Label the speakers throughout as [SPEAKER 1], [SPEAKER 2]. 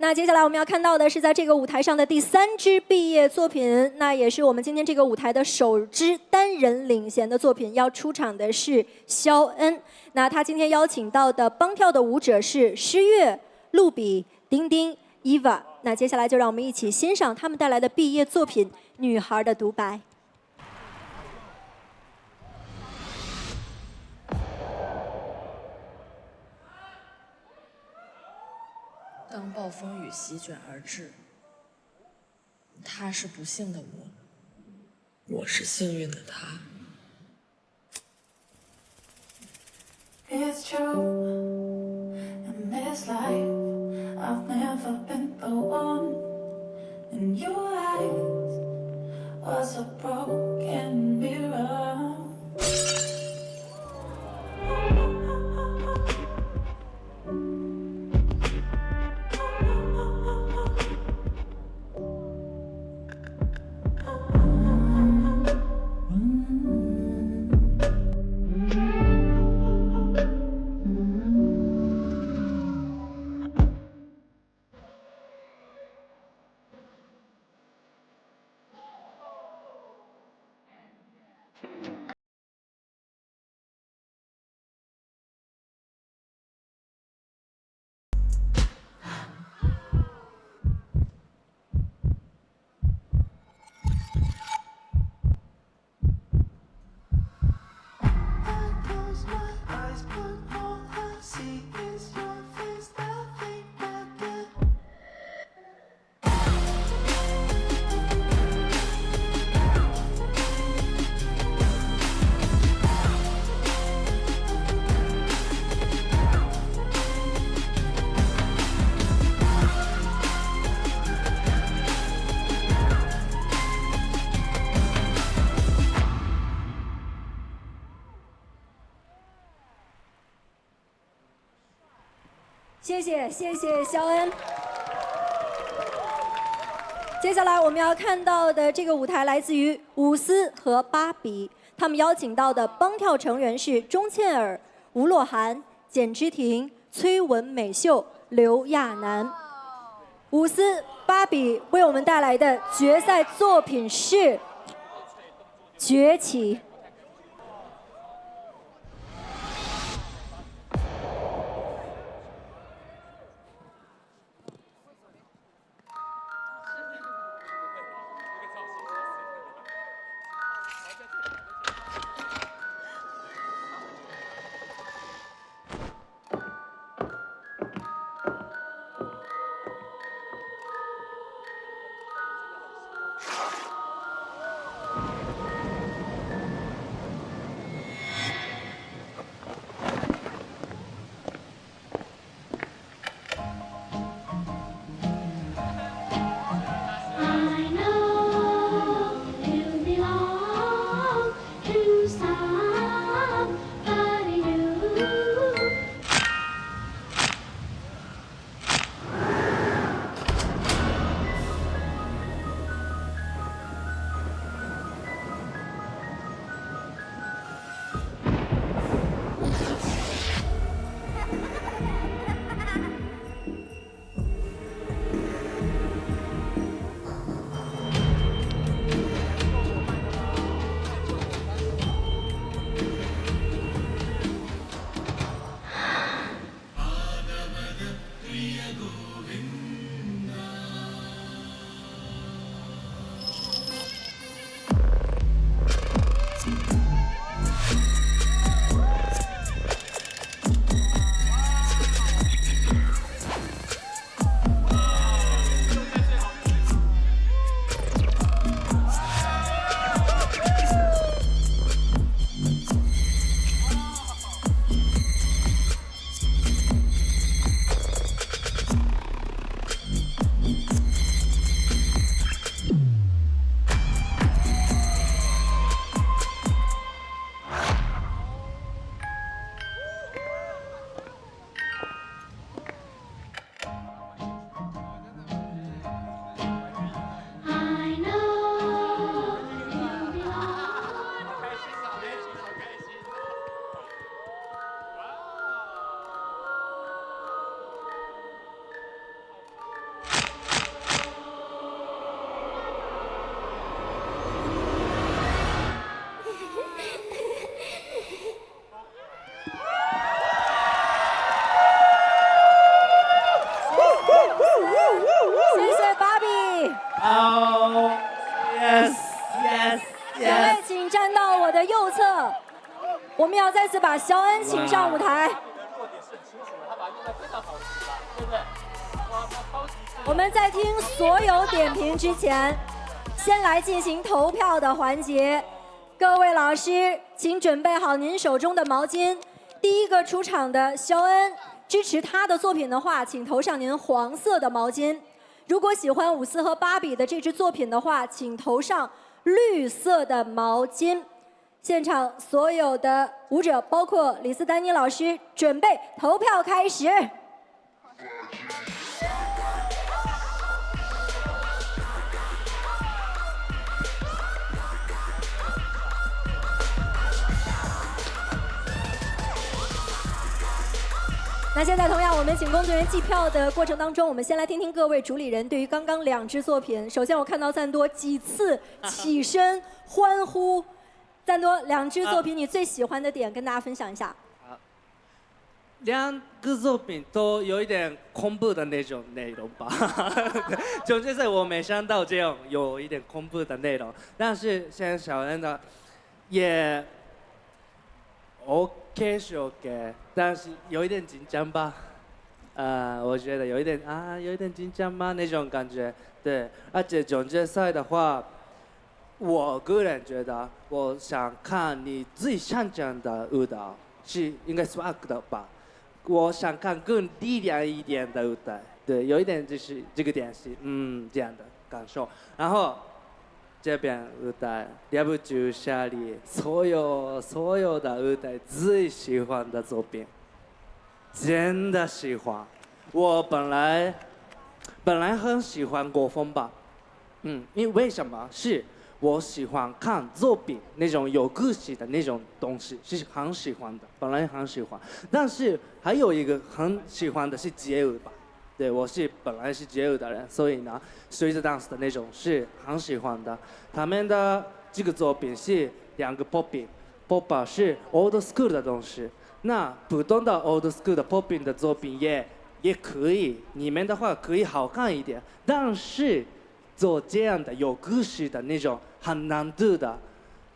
[SPEAKER 1] 那接下来我们要看到的是在这个舞台上的第3支毕业作品，那也是我们今天这个舞台的首支单人领衔的作品。要出场的是肖恩，那他今天邀请到的帮跳的舞者是诗悦、露比、丁丁、Eva。那接下来就让我们一起欣赏他们带来的毕业作品《女孩的独白》。
[SPEAKER 2] 当暴风雨席卷而至，他是不幸的我是幸运的他。
[SPEAKER 3] It's true, in this life, I've never been the one. In your eyes was a broken mirror.
[SPEAKER 1] 谢谢肖恩。接下来我们要看到的这个舞台来自于伍思和芭比，他们邀请到的帮跳成员是钟倩儿、吴洛涵、简之婷、崔文美秀、刘亚楠。伍思、芭比为我们带来的决赛作品是《崛起》。
[SPEAKER 3] It's
[SPEAKER 4] Oh, yes, yes,
[SPEAKER 1] 两
[SPEAKER 4] yes.
[SPEAKER 1] 位请站到我的右侧，我们要再次把肖恩请上舞台。我们在听所有点评之前，先来进行投票的环节。各位老师，请准备好您手中的毛巾。第一个出场的肖恩，支持他的作品的话，请投上您黄色的毛巾。如果喜欢伍斯和芭比的这支作品的话，请投上绿色的毛巾。现场所有的舞者，包括李斯丹妮老师，准备投票开始。那现在同样，我们请工作人员计票的过程当中，我们先来听听各位主理人对于刚刚2支作品。首先，我看到赞多几次起身欢呼。赞多，2支作品你最喜欢的点跟大家分享一下。
[SPEAKER 4] 2个作品都有一点恐怖的那种内容吧，就是我没想到这样有一点恐怖的内容，但是像小恩的也 OK 是 OK， 但是有一点紧张吧，我觉得有一点紧张吧那种感觉，对，而且总决赛的话，我个人觉得我想看你最擅长的舞蹈是应该 swag 的吧。我想看更力量一点的舞台，对，有一点就是这个点是这样的感受。然后这边舞台要不就下里所有的舞台最喜欢的作品，真的喜欢。我本来很喜欢国风吧，因为什么？是我喜欢看作品那种有故事的那种东西，是很喜欢的，本来很喜欢。但是还有一个很喜欢的是街舞吧，对，我本来是街舞的人，所以呢，随着 dance 的那种是很喜欢的。他们的这个作品是2个 popping，pop 是 old school 的东西，那普通的 old school 的 popping 的作品也可以，你们的话可以好看一点，但是做这样的有故事的那种很难度的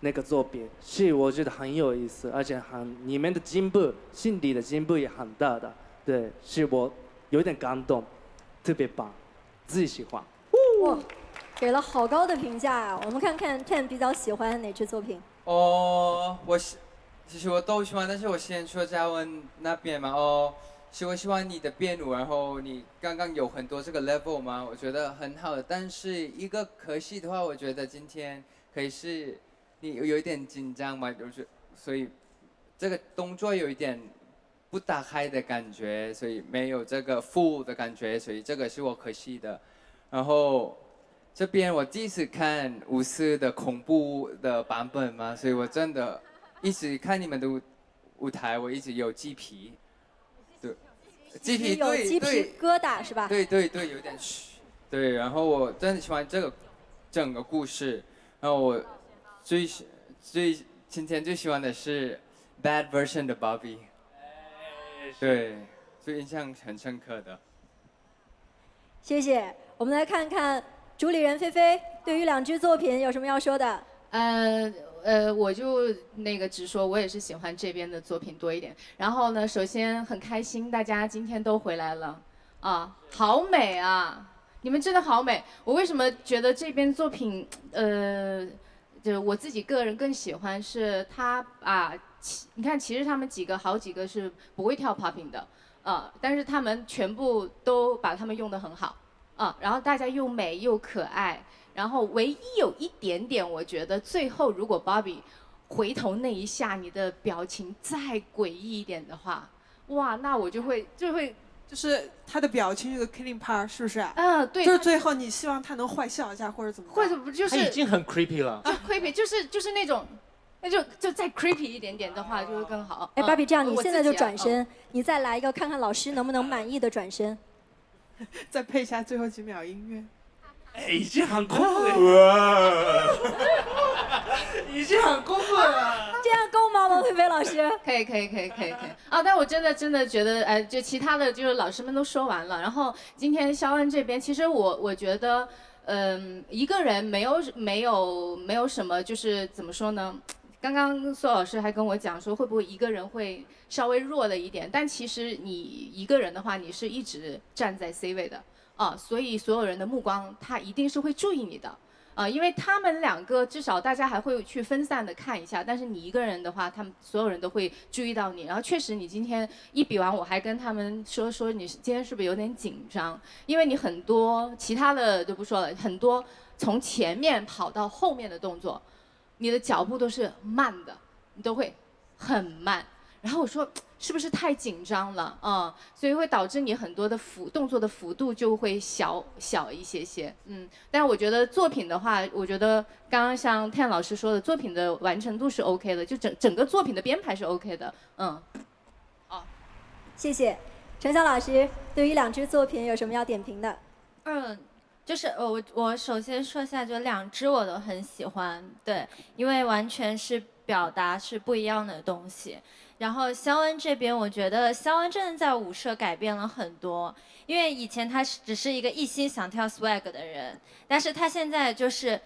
[SPEAKER 4] 那个作品，是我觉得很有意思，而且你们的进步，心理的进步也很大的，对，是我有点感动，特别棒，自己喜欢。
[SPEAKER 1] 哇，给了好高的评价啊！我们看看 Ten 比较喜欢哪支作品？
[SPEAKER 5] 其实我都喜欢，但是我先说嘉文那边嘛，是我喜欢你的编舞，然后你刚刚有很多这个 level 嘛，我觉得很好的。但是一个可惜的话，我觉得今天可以是你有一点紧张嘛，所以这个动作有一点不打开的感觉，所以没有这个 full 的感觉，所以这个是我可惜的。然后这边我第一次看伍斯的恐怖的版本嘛，所以我真的一直看你们的舞台，我一直有鸡皮。鸡皮
[SPEAKER 1] 有鸡皮疙瘩是吧？
[SPEAKER 5] 对，有点对。然后我真的喜欢这个整个故事。然后我今天最喜欢的是 Bad Version 的 Bobby。对，所以印象很深刻的。
[SPEAKER 1] 谢谢。我们来看看主理人菲菲对于2支作品有什么要说的？
[SPEAKER 6] 我就直说，我也是喜欢这边的作品多一点。然后呢，首先很开心大家今天都回来了，啊，好美啊！你们真的好美。我为什么觉得这边作品，就我自己个人更喜欢是他你看，其实他们好几个是不会跳 popping 的，但是他们全部都把他们用得很好，然后大家又美又可爱。然后唯一有一点点，我觉得最后如果 Bobby 回头那一下，你的表情再诡异一点的话，哇，那我
[SPEAKER 7] 就是他的表情这个 killing part 是不是？
[SPEAKER 6] 对，
[SPEAKER 7] 就是最后你希望他能坏笑一下或者怎么？
[SPEAKER 6] 或者不就是？
[SPEAKER 8] 他已经很 creepy 了。
[SPEAKER 6] creepy 就是那种，那就再 creepy 一点点的话就会更好。
[SPEAKER 1] 哎，芭比，这样你现在就转身，你再来一个，看看老师能不能满意的转身。
[SPEAKER 7] 再配一下最后几秒音乐。
[SPEAKER 4] 已经很酷了。已经很过分了。
[SPEAKER 1] 这样够吗？王菲菲老师？
[SPEAKER 6] 可以啊！但我真的觉得，就其他的就是老师们都说完了。然后今天肖恩这边，其实我觉得，一个人没有什么，就是怎么说呢？刚刚苏老师还跟我讲说，会不会一个人会稍微弱了一点？但其实你一个人的话，你是一直站在 C 位的啊，所以所有人的目光他一定是会注意你的。因为他们两个至少大家还会去分散的看一下，但是你一个人的话，他们所有人都会注意到你。然后确实，你今天一比完，我还跟他们说你今天是不是有点紧张？因为你很多其他的都不说了，很多从前面跑到后面的动作，你的脚步都是慢的，你都会很慢。然后我说是不是太紧张了？所以会导致你很多的动作的幅度就会小一些。但是我觉得作品的话，我觉得刚刚像Tan老师说的，作品的完成度是 OK 的，就整个作品的编排是 OK 的。
[SPEAKER 1] 谢谢，程晓老师，对于2支作品有什么要点评的？
[SPEAKER 8] 就是我首先说一下，就2支我都很喜欢，对，因为完全是表达是不一样的东西。然后肖恩这边，我觉得肖恩真的在舞社改变了很多，因为以前他只是一个一心想跳 swag 的人，但是他现在就是，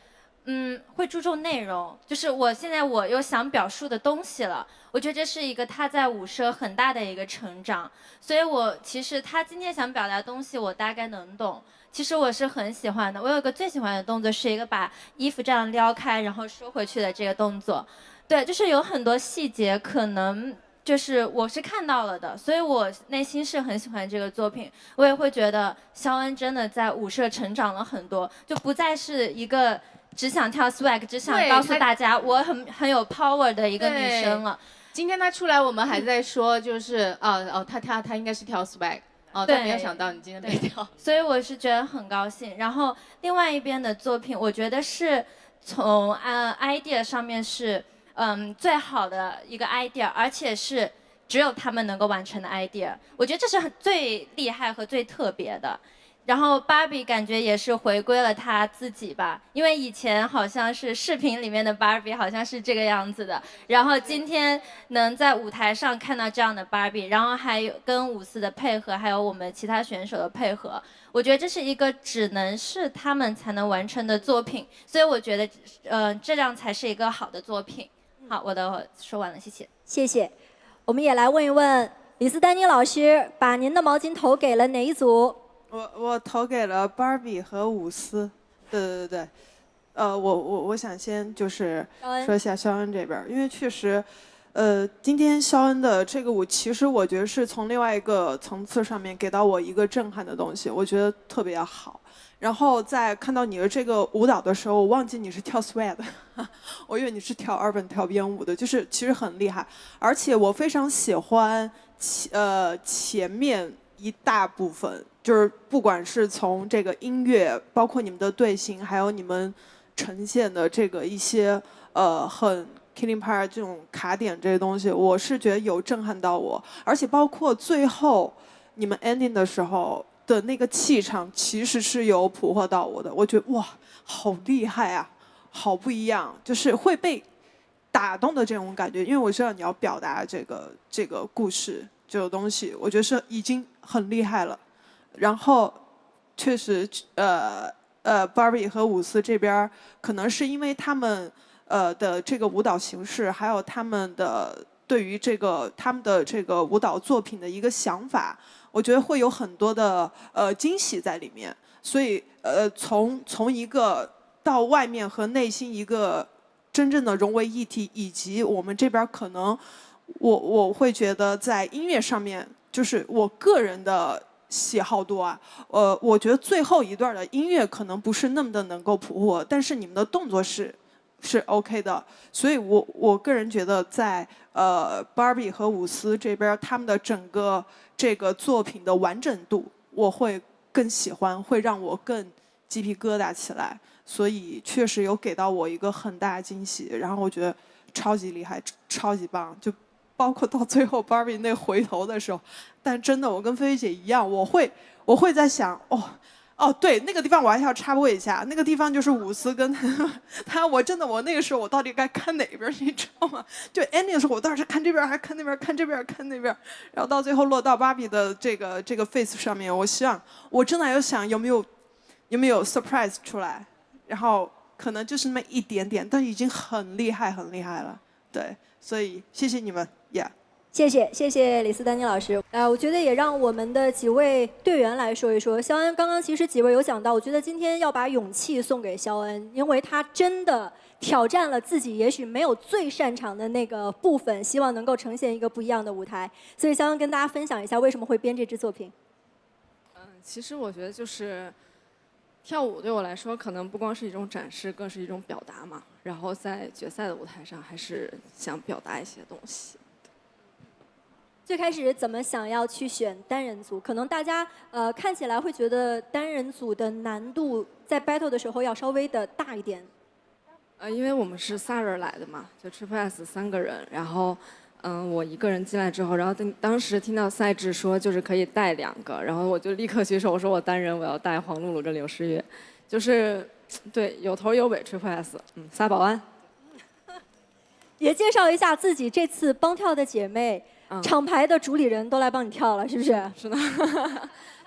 [SPEAKER 8] 会注重内容，就是现在我有想表述的东西了，我觉得这是一个他在舞社很大的一个成长，所以其实他今天想表达的东西，我大概能懂。其实我是很喜欢的，我有一个最喜欢的动作是一个把衣服这样撩开，然后收回去的这个动作。对，就是有很多细节可能就是我是看到了的，所以我内心是很喜欢这个作品。我也会觉得肖恩真的在舞社成长了很多，就不再是一个只想跳 swag， 只想告诉大家我很有 power 的一个女生了。
[SPEAKER 6] 今天她出来，我们还在说，就是她应该是跳 swag。但没有想到你今天没跳，
[SPEAKER 8] 所以我是觉得很高兴。然后另外一边的作品，我觉得是从idea 上面是最好的一个 idea， 而且是只有他们能够完成的 idea。我觉得这是最厉害和最特别的。然后芭比感觉也是回归了她自己吧，因为以前好像是视频里面的芭比好像是这个样子的，然后今天能在舞台上看到这样的芭比，然后还有跟舞狮的配合，还有我们其他选手的配合，我觉得这是一个只能是他们才能完成的作品，所以我觉得这样才是一个好的作品。好，我的说完了，谢谢。
[SPEAKER 1] 谢谢，我们也来问一问李斯丹妮老师，把您的毛巾投给了哪一组？
[SPEAKER 7] 我投给了芭比和舞狮，对，我想先就是说一下肖恩这边，因为确实，今天肖恩的这个舞，其实我觉得是从另外一个层次上面给到我一个震撼的东西，我觉得特别好。然后在看到你的这个舞蹈的时候，我忘记你是跳 swag 的，我以为你是跳 urban 跳编舞的，就是其实很厉害，而且我非常喜欢前面一大部分。就是不管是从这个音乐，包括你们的队形，还有你们呈现的这个一些很 Killing Part 这种卡点这些东西，我是觉得有震撼到我，而且包括最后你们 ending 的时候的那个气场，其实是有捕获到我的。我觉得哇，好厉害啊，好不一样，就是会被打动的这种感觉。因为我知道你要表达这个故事这个东西，我觉得是已经很厉害了。然后，确实，Barbie 和舞狮这边可能是因为他们的这个舞蹈形式，还有他们的对于他们的这个舞蹈作品的一个想法，我觉得会有很多的惊喜在里面。所以从一个到外面和内心一个真正的融为一体，以及我们这边可能我会觉得在音乐上面，就是我个人的喜好度啊，我觉得最后一段的音乐可能不是那么的能够捕获，但是你们的动作是 OK 的，所以我个人觉得在Barbie 和舞狮这边他们的整个这个作品的完整度，我会更喜欢，会让我更鸡皮疙瘩起来，所以确实有给到我一个很大的惊喜，然后我觉得超级厉害，超级棒，就包括到最后 Barbie 那回头的时候，但真的我跟菲菲姐一样，我会在想哦，对，那个地方我还是要插播一下，那个地方就是伍思跟他，我真的那个时候我到底该看哪边，你知道吗？就 ending 的时候，我到底是看这边还是看那边，看这边看那边，然后到最后落到芭比的这个 face 上面，我想我真的有想有没有 surprise 出来，然后可能就是那么一点点，但已经很厉害很厉害了，对，所以谢谢你们 ，yeah。
[SPEAKER 1] 谢谢李斯丹妮老师。我觉得也让我们的几位队员来说一说。肖恩刚刚其实几位有讲到，我觉得今天要把勇气送给肖恩，因为他真的挑战了自己也许没有最擅长的那个部分，希望能够呈现一个不一样的舞台。所以肖恩跟大家分享一下为什么会编这支作品。
[SPEAKER 9] 其实我觉得就是跳舞对我来说，可能不光是一种展示，更是一种表达嘛。然后在决赛的舞台上，还是想表达一些东西。
[SPEAKER 1] 最开始怎么想要去选单人组？可能大家看起来会觉得单人组的难度在 battle 的时候要稍微的大一点。
[SPEAKER 9] 因为我们是仨人来的嘛，就 Triple S 3个人，然后我一个人进来之后，然后当时听到赛制说就是可以带2个，然后我就立刻举手，我说我单人我要带黄露露跟刘诗悦，就是对有头有尾 Triple S， 仨保安。
[SPEAKER 1] 也介绍一下自己这次帮跳的姐妹。厂牌的主理人都来帮你跳了，是不是？
[SPEAKER 9] 是的，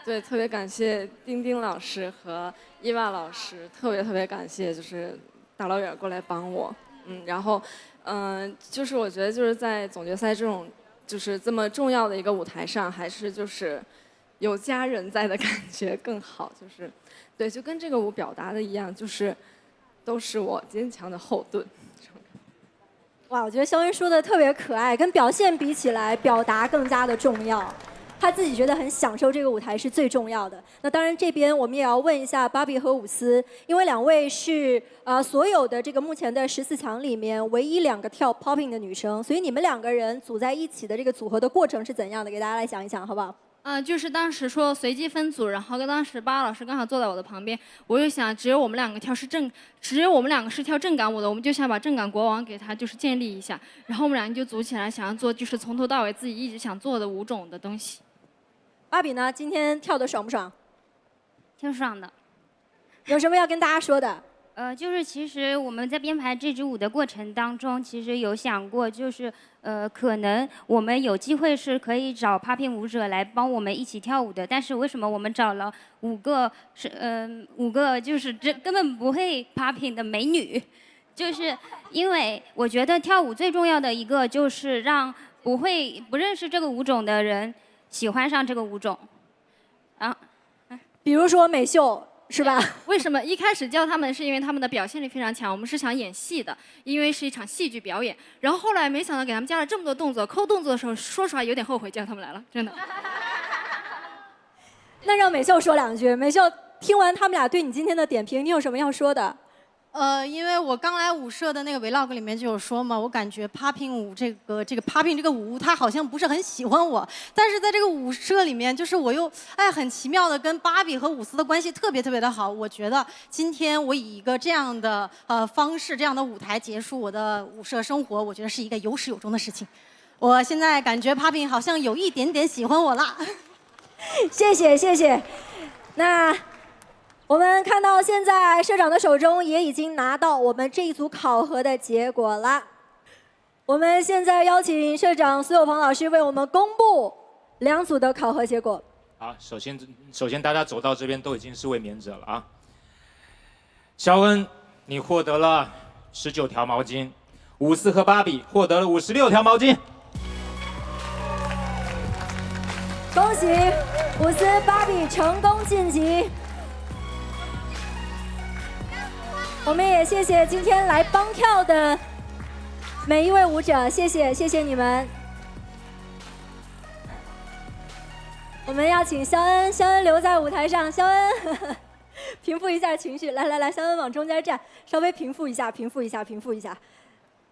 [SPEAKER 9] 对，特别感谢丁丁老师和伊娃老师，特别感谢，就是大老远过来帮我，然后，就是我觉得就是在总决赛这种就是这么重要的一个舞台上，还是就是有家人在的感觉更好，就是对，就跟这个舞表达的一样，就是都是我坚强的后盾。
[SPEAKER 1] 哇，我觉得肖恩说的特别可爱，跟表现比起来，表达更加的重要。他自己觉得很享受这个舞台是最重要的。那当然，这边我们也要问一下芭比和伍思，因为2位是所有的这个目前的14强里面唯一2个跳 popping 的女生，所以你们2个人组在一起的这个组合的过程是怎样的？给大家来讲一讲，好不好？
[SPEAKER 10] 就是当时说随机分组，然后当时巴老师刚好坐在我的旁边，我就想只有我们2个是跳正感舞的，我们就想把正感国王给他就是建立一下，然后我们2个就组起来，想要做就是从头到尾自己一直想做的舞种的东西。
[SPEAKER 1] 芭比呢，今天跳的爽不爽？
[SPEAKER 11] 挺爽的。
[SPEAKER 1] 有什么要跟大家说的？
[SPEAKER 11] 就是其实我们在编排这支舞的过程当中，其实有想过，就是可能我们有机会是可以找 popping 舞者来帮我们一起跳舞的，但是为什么我们找了5个就是根本不会 popping 的美女？就是因为我觉得跳舞最重要的一个就是让不认识这个舞种的人喜欢上这个舞种。
[SPEAKER 1] 比如说美秀。是吧？
[SPEAKER 10] 为什么一开始叫他们是因为他们的表现力非常强，我们是想演戏的，因为是一场戏剧表演。然后后来没想到给他们加了这么多动作，抠动作的时候，说实话有点后悔叫他们来了，真的。
[SPEAKER 1] 那让美秀说2句。美秀，听完他们俩对你今天的点评，你有什么要说的？
[SPEAKER 12] 因为我刚来舞社的那个 vlog 里面就有说嘛，我感觉 popping 舞这个 popping 这个舞，他好像不是很喜欢我，但是在这个舞社里面，就是我又很奇妙的跟芭比和伍思的关系特别的好。我觉得今天我以一个这样的方式，这样的舞台结束我的舞社生活，我觉得是一个有始有终的事情。我现在感觉 popping 好像有一点点喜欢我了。
[SPEAKER 1] 谢谢。那。我们看到现在社长的手中也已经拿到我们这一组考核的结果了。我们现在邀请社长苏有朋老师为我们公布2组的考核结果。
[SPEAKER 13] 好，首先大家走到这边都已经是卫冕者了啊。肖恩，你获得了19条毛巾，伍思和芭比获得了56条毛巾。
[SPEAKER 1] 恭喜伍思、芭比成功晋级。我们也谢谢今天来帮跳的每一位舞者，谢谢你们。我们要请肖恩留在舞台上，肖恩平复一下情绪，来，肖恩往中间站，稍微平复一下。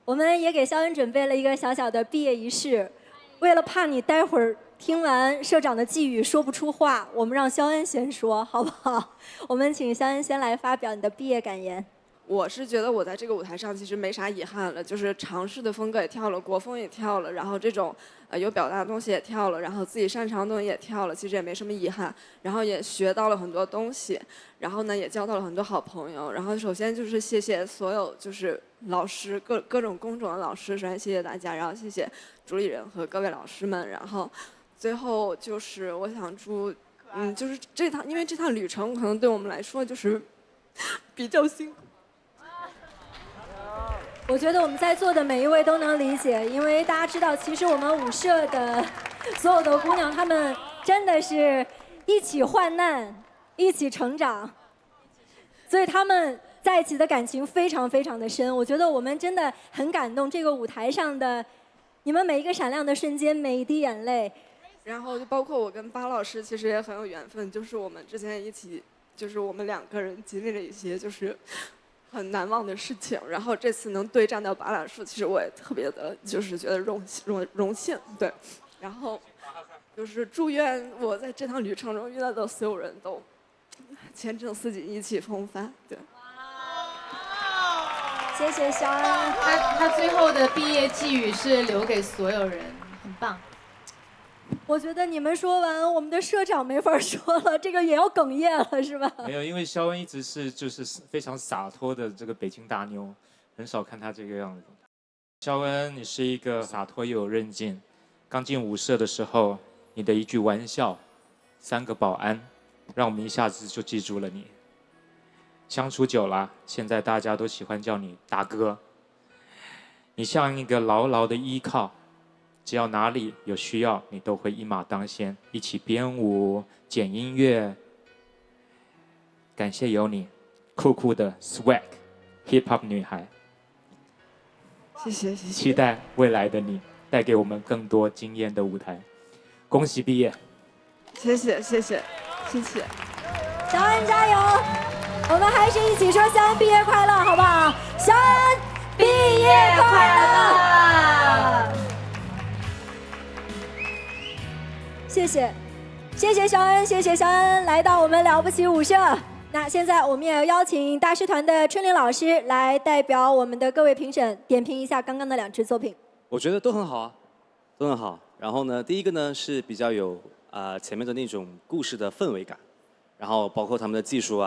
[SPEAKER 1] 我们也给肖恩准备了一个小小的毕业仪式，为了怕你待会儿听完社长的寄语说不出话，我们让肖恩先说，好不好？我们请肖恩先来发表你的毕业感言。
[SPEAKER 9] 我是觉得我在这个舞台上其实没啥遗憾了，就是尝试的风格也跳了，国风也跳了，然后这种有表达的东西也跳了，然后自己擅长的东西也跳了，其实也没什么遗憾，然后也学到了很多东西，然后呢也交到了很多好朋友，然后首先就是谢谢所有就是老师各种工种的老师，首先谢谢大家，然后谢谢主理人和各位老师们，然后最后就是我想祝就是因为这趟旅程可能对我们来说就是比较辛苦。
[SPEAKER 1] 我觉得我们在座的每一位都能理解，因为大家知道，其实我们舞社的所有的姑娘，她们真的是一起患难，一起成长，所以她们在一起的感情非常非常的深。我觉得我们真的很感动，这个舞台上的你们每一个闪亮的瞬间，每一滴眼泪。
[SPEAKER 9] 然后就包括我跟巴老师其实也很有缘分，就是我们之前一起，就是我们2个人经历了一些就是很难忘的事情，然后这次能对战到巴老师，其实我也特别的就是觉得荣幸，对，然后就是祝愿我在这趟旅程中遇到的所有人都前程似锦，意气风发，对。
[SPEAKER 1] 谢谢肖恩，
[SPEAKER 6] 他最后的毕业寄语是留给所有人，很棒。
[SPEAKER 1] 我觉得你们说完，我们的社长没法说了，这个也要哽咽了，是吧？
[SPEAKER 13] 没有，因为肖恩一直是就是非常洒脱的这个北京大妞，很少看她这个样子。肖恩，你是一个洒脱又有韧劲。刚进舞社的时候，你的一句玩笑，3个保安，让我们一下子就记住了你。相处久了，现在大家都喜欢叫你大哥。你像一个牢牢的依靠。只要哪里有需要，你都会一马当先，一起编舞、剪音乐。感谢有你，酷酷的 swag hip hop 女孩。
[SPEAKER 9] 谢谢。
[SPEAKER 13] 期待未来的你带给我们更多惊艳的舞台。恭喜毕业！
[SPEAKER 9] 谢谢。
[SPEAKER 1] 肖恩加油！我们还是一起说肖恩毕业快乐，好不好？肖恩毕业快乐！谢谢肖恩，谢谢肖恩来到我们了不起舞社。那现在我们也要邀请大师团的春玲老师来代表我们的各位评审点评一下刚刚的2支作品。
[SPEAKER 14] 我觉得都很好啊，都很好。然后呢，第一个呢是比较有前面的那种故事的氛围感，然后包括他们的技术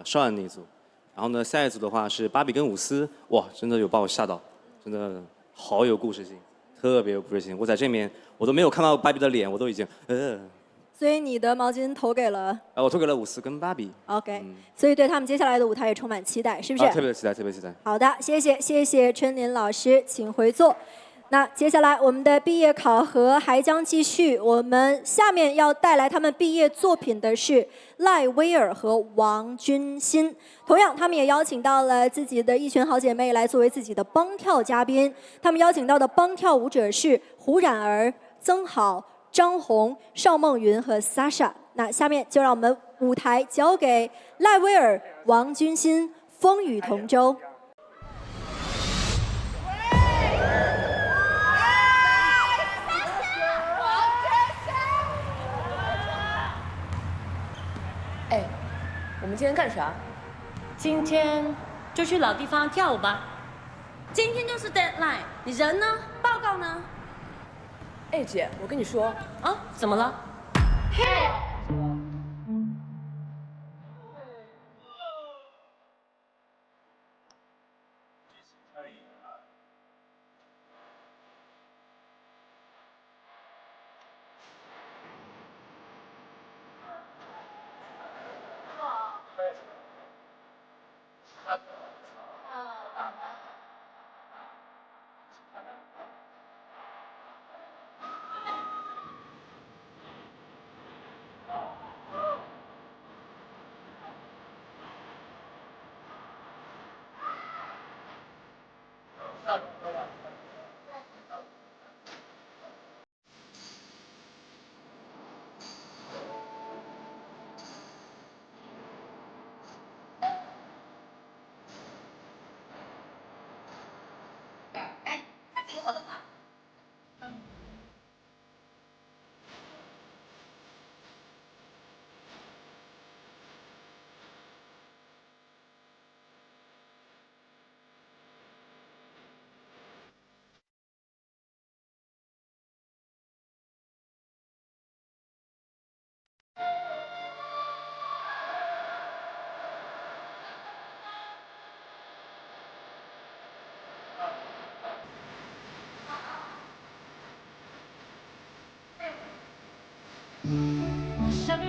[SPEAKER 14] 少安那组。然后呢，下一组的话是芭比跟伍思，哇，真的有把我吓到，真的好有故事性。特别有故事性，我在这面我都没有看到芭比的脸，我都已经
[SPEAKER 1] 所以你的毛巾投给了？
[SPEAKER 14] 我投给了伍思跟芭比。
[SPEAKER 1] OK，所以对他们接下来的舞台也充满期待，是不是？
[SPEAKER 14] 特别期待。
[SPEAKER 1] 好的，谢谢春林老师，请回座。那接下来我们的毕业考核还将继续，我们下面要带来他们毕业作品的是赖威尔和王君欣，同样他们也邀请到了自己的一群好姐妹来作为自己的帮跳嘉宾，他们邀请到的帮跳舞者是胡冉儿、曾好、张红、邵梦云和 Sasha。那下面就让我们舞台交给赖威尔、王君欣，风雨同舟。
[SPEAKER 15] 我们今天干啥？今天就去老地方跳舞吧。今天就是 deadline， 你人呢？报告呢？哎，姐，我跟你说啊，怎么了？嘿。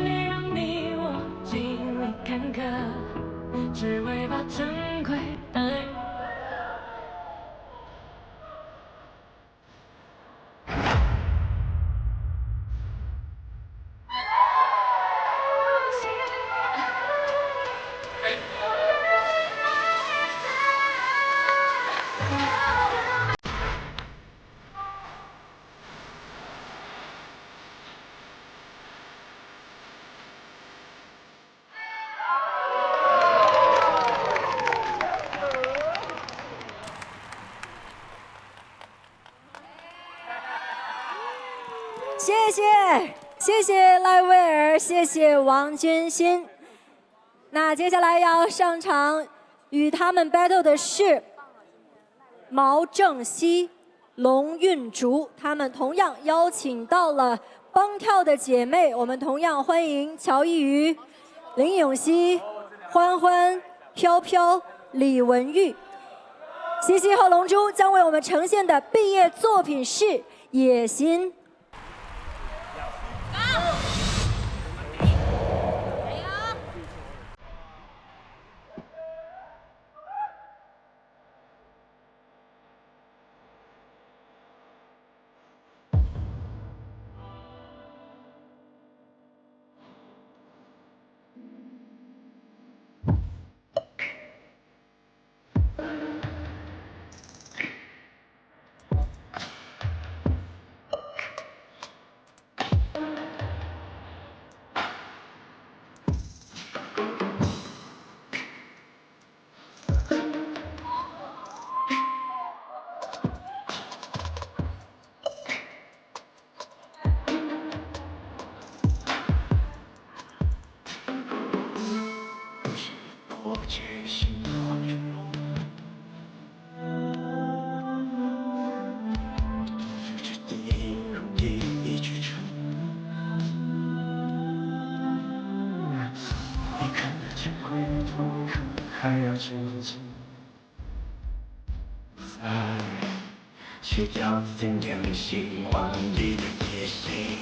[SPEAKER 3] 也让你我经历坎坷，只为把珍贵爱。
[SPEAKER 1] 谢谢赖威尔，谢谢王君馨。那接下来要上场与他们 battle 的是毛正熙、龙韵竹，他们同样邀请到了帮跳的姐妹，我们同样欢迎乔一瑜、林永熙、欢欢、飘飘、李文玉。西西和龙珠将为我们呈现的毕业作品是《野心》。
[SPEAKER 3] 还要紧紧再去挑战点你喜欢你的野心。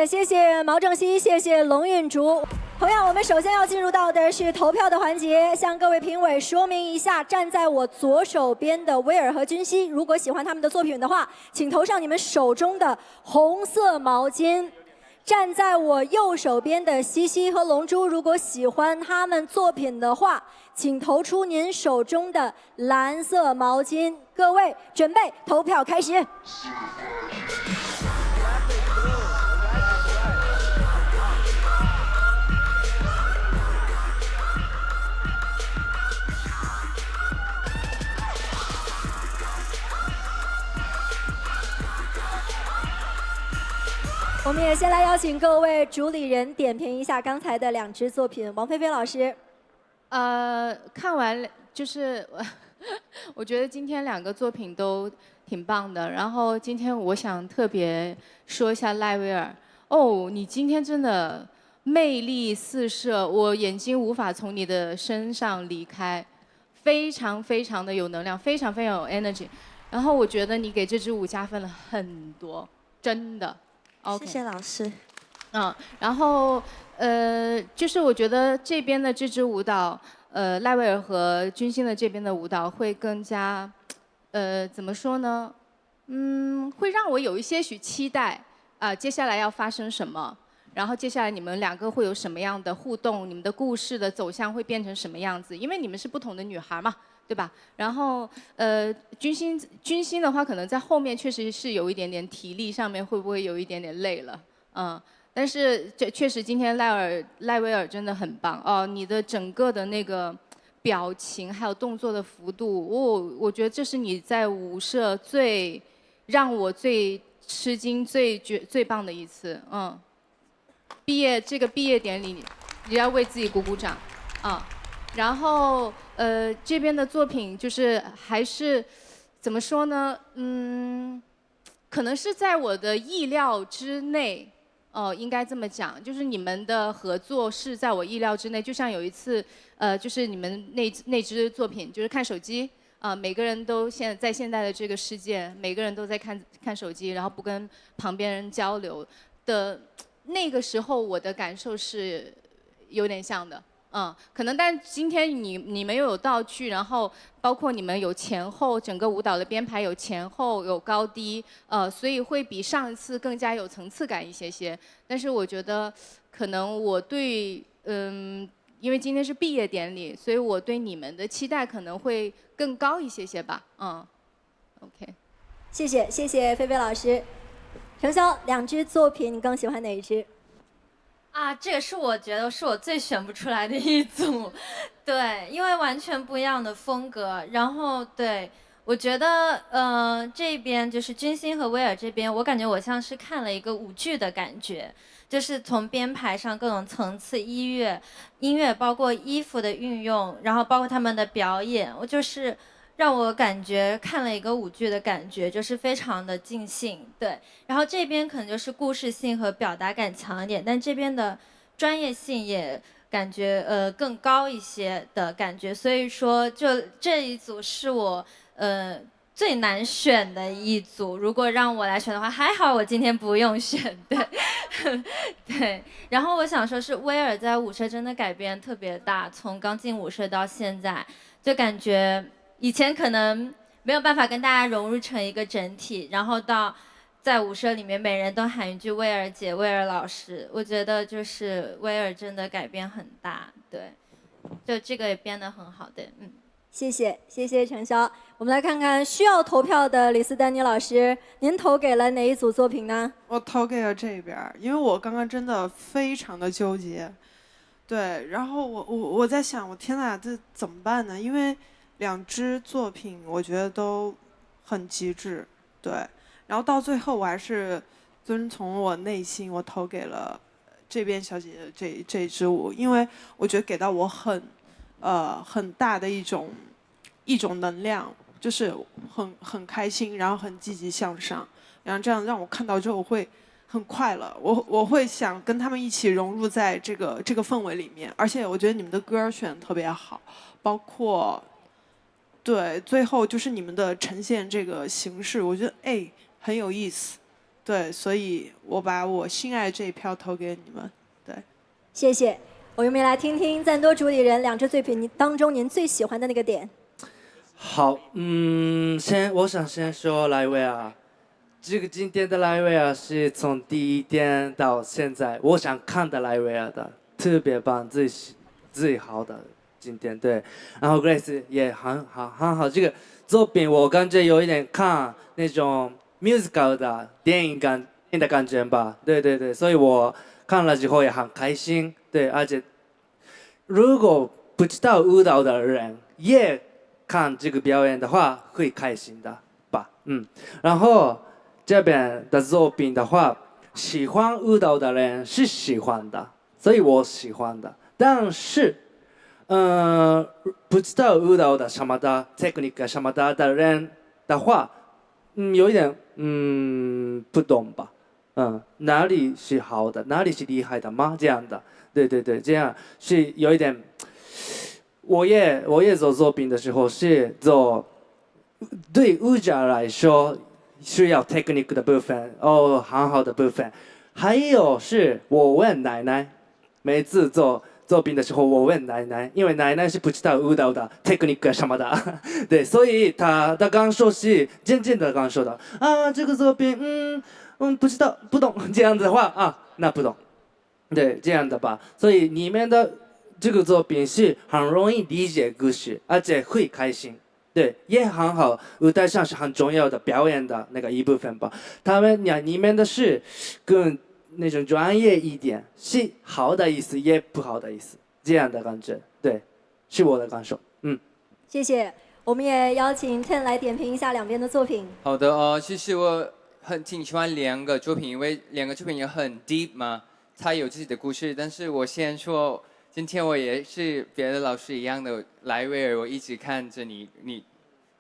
[SPEAKER 1] 谢谢毛正熙，谢谢龙韵竹。同样，我们首先要进入到的是投票的环节，向各位评委说明一下，站在我左手边的威尔和君熙，如果喜欢他们的作品的话，请投上你们手中的红色毛巾；站在我右手边的西西和龙珠，如果喜欢他们作品的话，请投出您手中的蓝色毛巾。各位准备，投票开始。我们也先来邀请各位主理人点评一下刚才的2支作品。王菲菲老师，
[SPEAKER 6] 看完就是我觉得今天2个作品都挺棒的。然后今天我想特别说一下赖威尔。哦，你今天真的魅力四射，我眼睛无法从你的身上离开，非常非常的有能量，非常非常有 energy。然后我觉得你给这支舞加分了很多，真的。
[SPEAKER 16] 谢谢老师。
[SPEAKER 6] 然后就是我觉得这边的这支舞蹈，赖威尔和君馨的这边的舞蹈会更加，怎么说呢？会让我有一些许期待接下来要发生什么，然后接下来你们两个会有什么样的互动，你们的故事的走向会变成什么样子？因为你们是不同的女孩嘛，对吧？然后君心的话，可能在后面确实是有一点点体力上面会不会有一点点累了，但是这确实今天赖威尔真的很棒哦，你的整个的那个表情还有动作的幅度，我觉得这是你在舞社让我最吃惊、最棒的一次，这个毕业典礼，你要为自己鼓鼓掌，然后这边的作品就是还是怎么说呢？可能是在我的意料之内，应该这么讲，就是你们的合作是在我意料之内。就像有一次，就是你们那支作品，就是看手机，每个人都在现在的这个世界，每个人都在看手机，然后不跟旁边人交流的那个时候，我的感受是有点像的。可能，但今天你们又有道具，然后包括你们有前后，整个舞蹈的编排有前后有高低，所以会比上一次更加有层次感一些。但是我觉得，可能我对因为今天是毕业典礼，所以我对你们的期待可能会更高一些吧。OK，
[SPEAKER 1] 谢谢菲菲老师。程潇，两支作品你更喜欢哪一支？
[SPEAKER 8] 这个是我觉得是我最选不出来的一组，对，因为完全不一样的风格。然后对，我觉得这边就是君心和威尔这边，我感觉我像是看了一个舞剧的感觉，就是从编排上各种层次、音乐包括衣服的运用，然后包括他们的表演，我就是让我感觉看了一个舞剧的感觉，就是非常的尽兴，对。然后这边可能就是故事性和表达感强一点，但这边的专业性也感觉更高一些的感觉，所以说就这一组是我最难选的一组。如果让我来选的话，还好我今天不用选，对，对。然后我想说是威尔在舞社真的改变特别大，从刚进舞社到现在，就感觉以前可能没有办法跟大家融入成一个整体，然后到在舞社里面每人都喊一句威尔姐、威尔老师，我觉得就是威尔真的改变很大，对，就这个也变得很好的，
[SPEAKER 1] 谢谢程潇。我们来看看需要投票的李斯丹妮老师，您投给了哪一组作品呢？
[SPEAKER 7] 我投给了这边，因为我刚刚真的非常的纠结，对，然后我在想，我天哪，这怎么办呢？因为两支作品我觉得都很极致，对，然后到最后我还是遵从我内心，我投给了这边小姐姐这支舞，因为我觉得给到我很大的一种能量，就是很开心，然后很积极向上，然后这样让我看到之后我会很快乐，我会想跟他们一起融入在这个氛围里面，而且我觉得你们的歌选得特别好，包括对最后就是你们的呈现这个形式，我觉得很有意思，对，所以我把我心爱这一票投给你们，对，
[SPEAKER 1] 谢谢。我们来听听赞多主理人两支作品当中您最喜欢的那个点。
[SPEAKER 4] 好，我想先说莱维尔，这个今天的莱维尔是从第一天到现在，我想看的莱维尔的特别棒，最好的今天对，然后 Grace 也很好，这个作品我感觉有一点看那种 musical 的电影的感觉吧，对，所以我看了之后也很开心，对，而且如果不知道舞蹈的人也看这个表演的话，会开心的吧，然后这边的作品的话，喜欢舞蹈的人是喜欢的，所以我喜欢的，但是不知道舞蹈的什么的 technique 什么的人的话，有一点不懂吧，哪里是好的，哪里是厉害的吗？这样的，对，这样是有一点。我也做作品的时候是做对舞者来说需要 technique 的部分，很好的部分，还有是我问奶奶，每次做作品的时候，我问奶奶，因为奶奶是不知道舞蹈的 technique 什么的，对，所以她的感受是渐渐的感受到啊，这个作品，不知道不懂，这样子的话啊，那不懂，对，这样的吧。所以里面的这个作品是很容易理解故事，而且会开心。对，也很好，舞台上是很重要的表演的那个一部分吧。他们里面的是更那种专业一点，是好的意思，也不好的意思，这样的感觉。对，是我的感受。
[SPEAKER 1] 谢谢。我们也邀请 Ten 来点评一下两边的作品。
[SPEAKER 5] 好的其实我挺喜欢两个作品，因为两个作品也很 deep 嘛，它有自己的故事。但是我先说。今天我也是别的老师一样的来威尔，我一直看着你，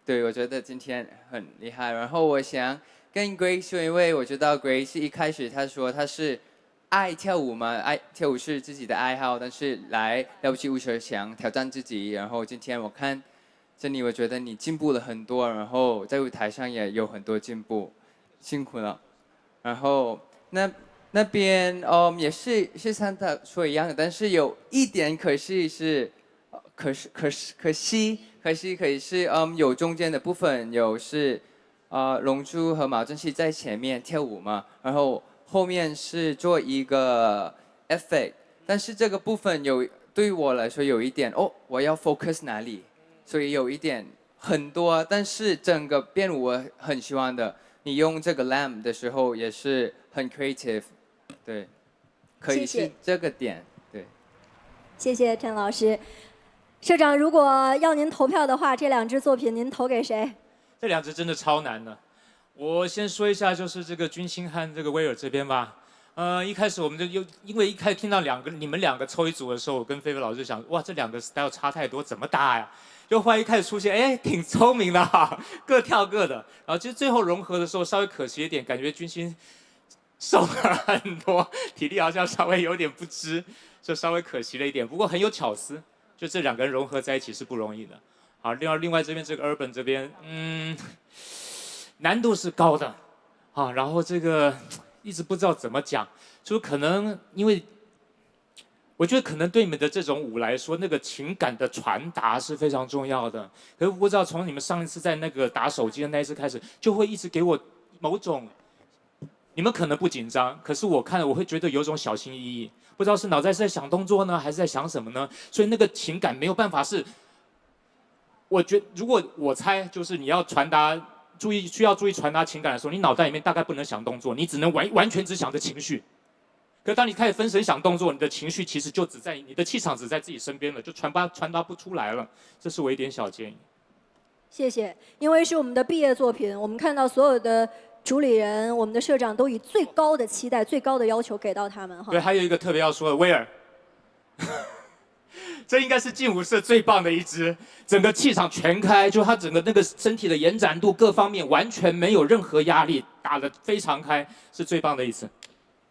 [SPEAKER 5] 对我觉得今天很厉害。然后我想跟 Grace 说，因为我知道 Grace 一开始她说她是爱跳舞嘛，跳舞是自己的爱好，但是来了不起舞社想挑战自己。然后今天我看着你，我觉得你进步了很多，然后在舞台上也有很多进步，辛苦了。然后那边也是像他说一样的，但是有一点可惜是，可惜有中间的部分有是龙珠和毛正熙在前面跳舞嘛，然后后面是做一个 effect， 但是这个部分对于我来说有一点我要 focus 哪里，所以有一点很多，但是整个编舞我很喜欢的，你用这个 lamp 的时候也是很 creative。对，可以是这个点，对。
[SPEAKER 1] 谢谢陈老师。社长，如果要您投票的话，这两支作品您投给谁？
[SPEAKER 13] 这两支真的超难的。我先说一下，就是这个君心和这个威尔这边吧。一开始我们因为一开始听到你们两个抽一组的时候，我跟菲菲老师想，哇，这两个 style 差太多，怎么搭呀？就后来一开始出现，挺聪明的哈，各跳各的。然后其实最后融合的时候稍微可惜一点，感觉君心瘦了很多，体力好像稍微有点不支，就稍微可惜了一点。不过很有巧思，就这两个人融合在一起是不容易的。好，另外这边这个 Urban 这边，难度是高的，啊，然后这个一直不知道怎么讲，就可能因为我觉得可能对你们的这种舞来说，那个情感的传达是非常重要的。可是不知道从你们上一次在那个打手机的那一次开始，就会一直给我某种。你们可能不紧张，可是我看了我会觉得有种小心翼翼，不知道是脑袋是在想动作呢，还是在想什么呢？所以那个情感没有办法是，我觉得如果我猜就是你要传达需要注意传达情感的时候，你脑袋里面大概不能想动作，你只能完全只想着情绪。可当你开始分神想动作，你的情绪其实就你的气场只在自己身边了，就传达不出来了。这是我一点小建议。
[SPEAKER 1] 谢谢，因为是我们的毕业作品，我们看到所有的。主理人，我们的社长都以最高的期待、最高的要求给到他们哈。
[SPEAKER 13] 对，还有一个特别要说的，威尔，这应该是劲舞社最棒的一支，整个气场全开，就他整个那个身体的延展度各方面完全没有任何压力，打得非常开，是最棒的一次。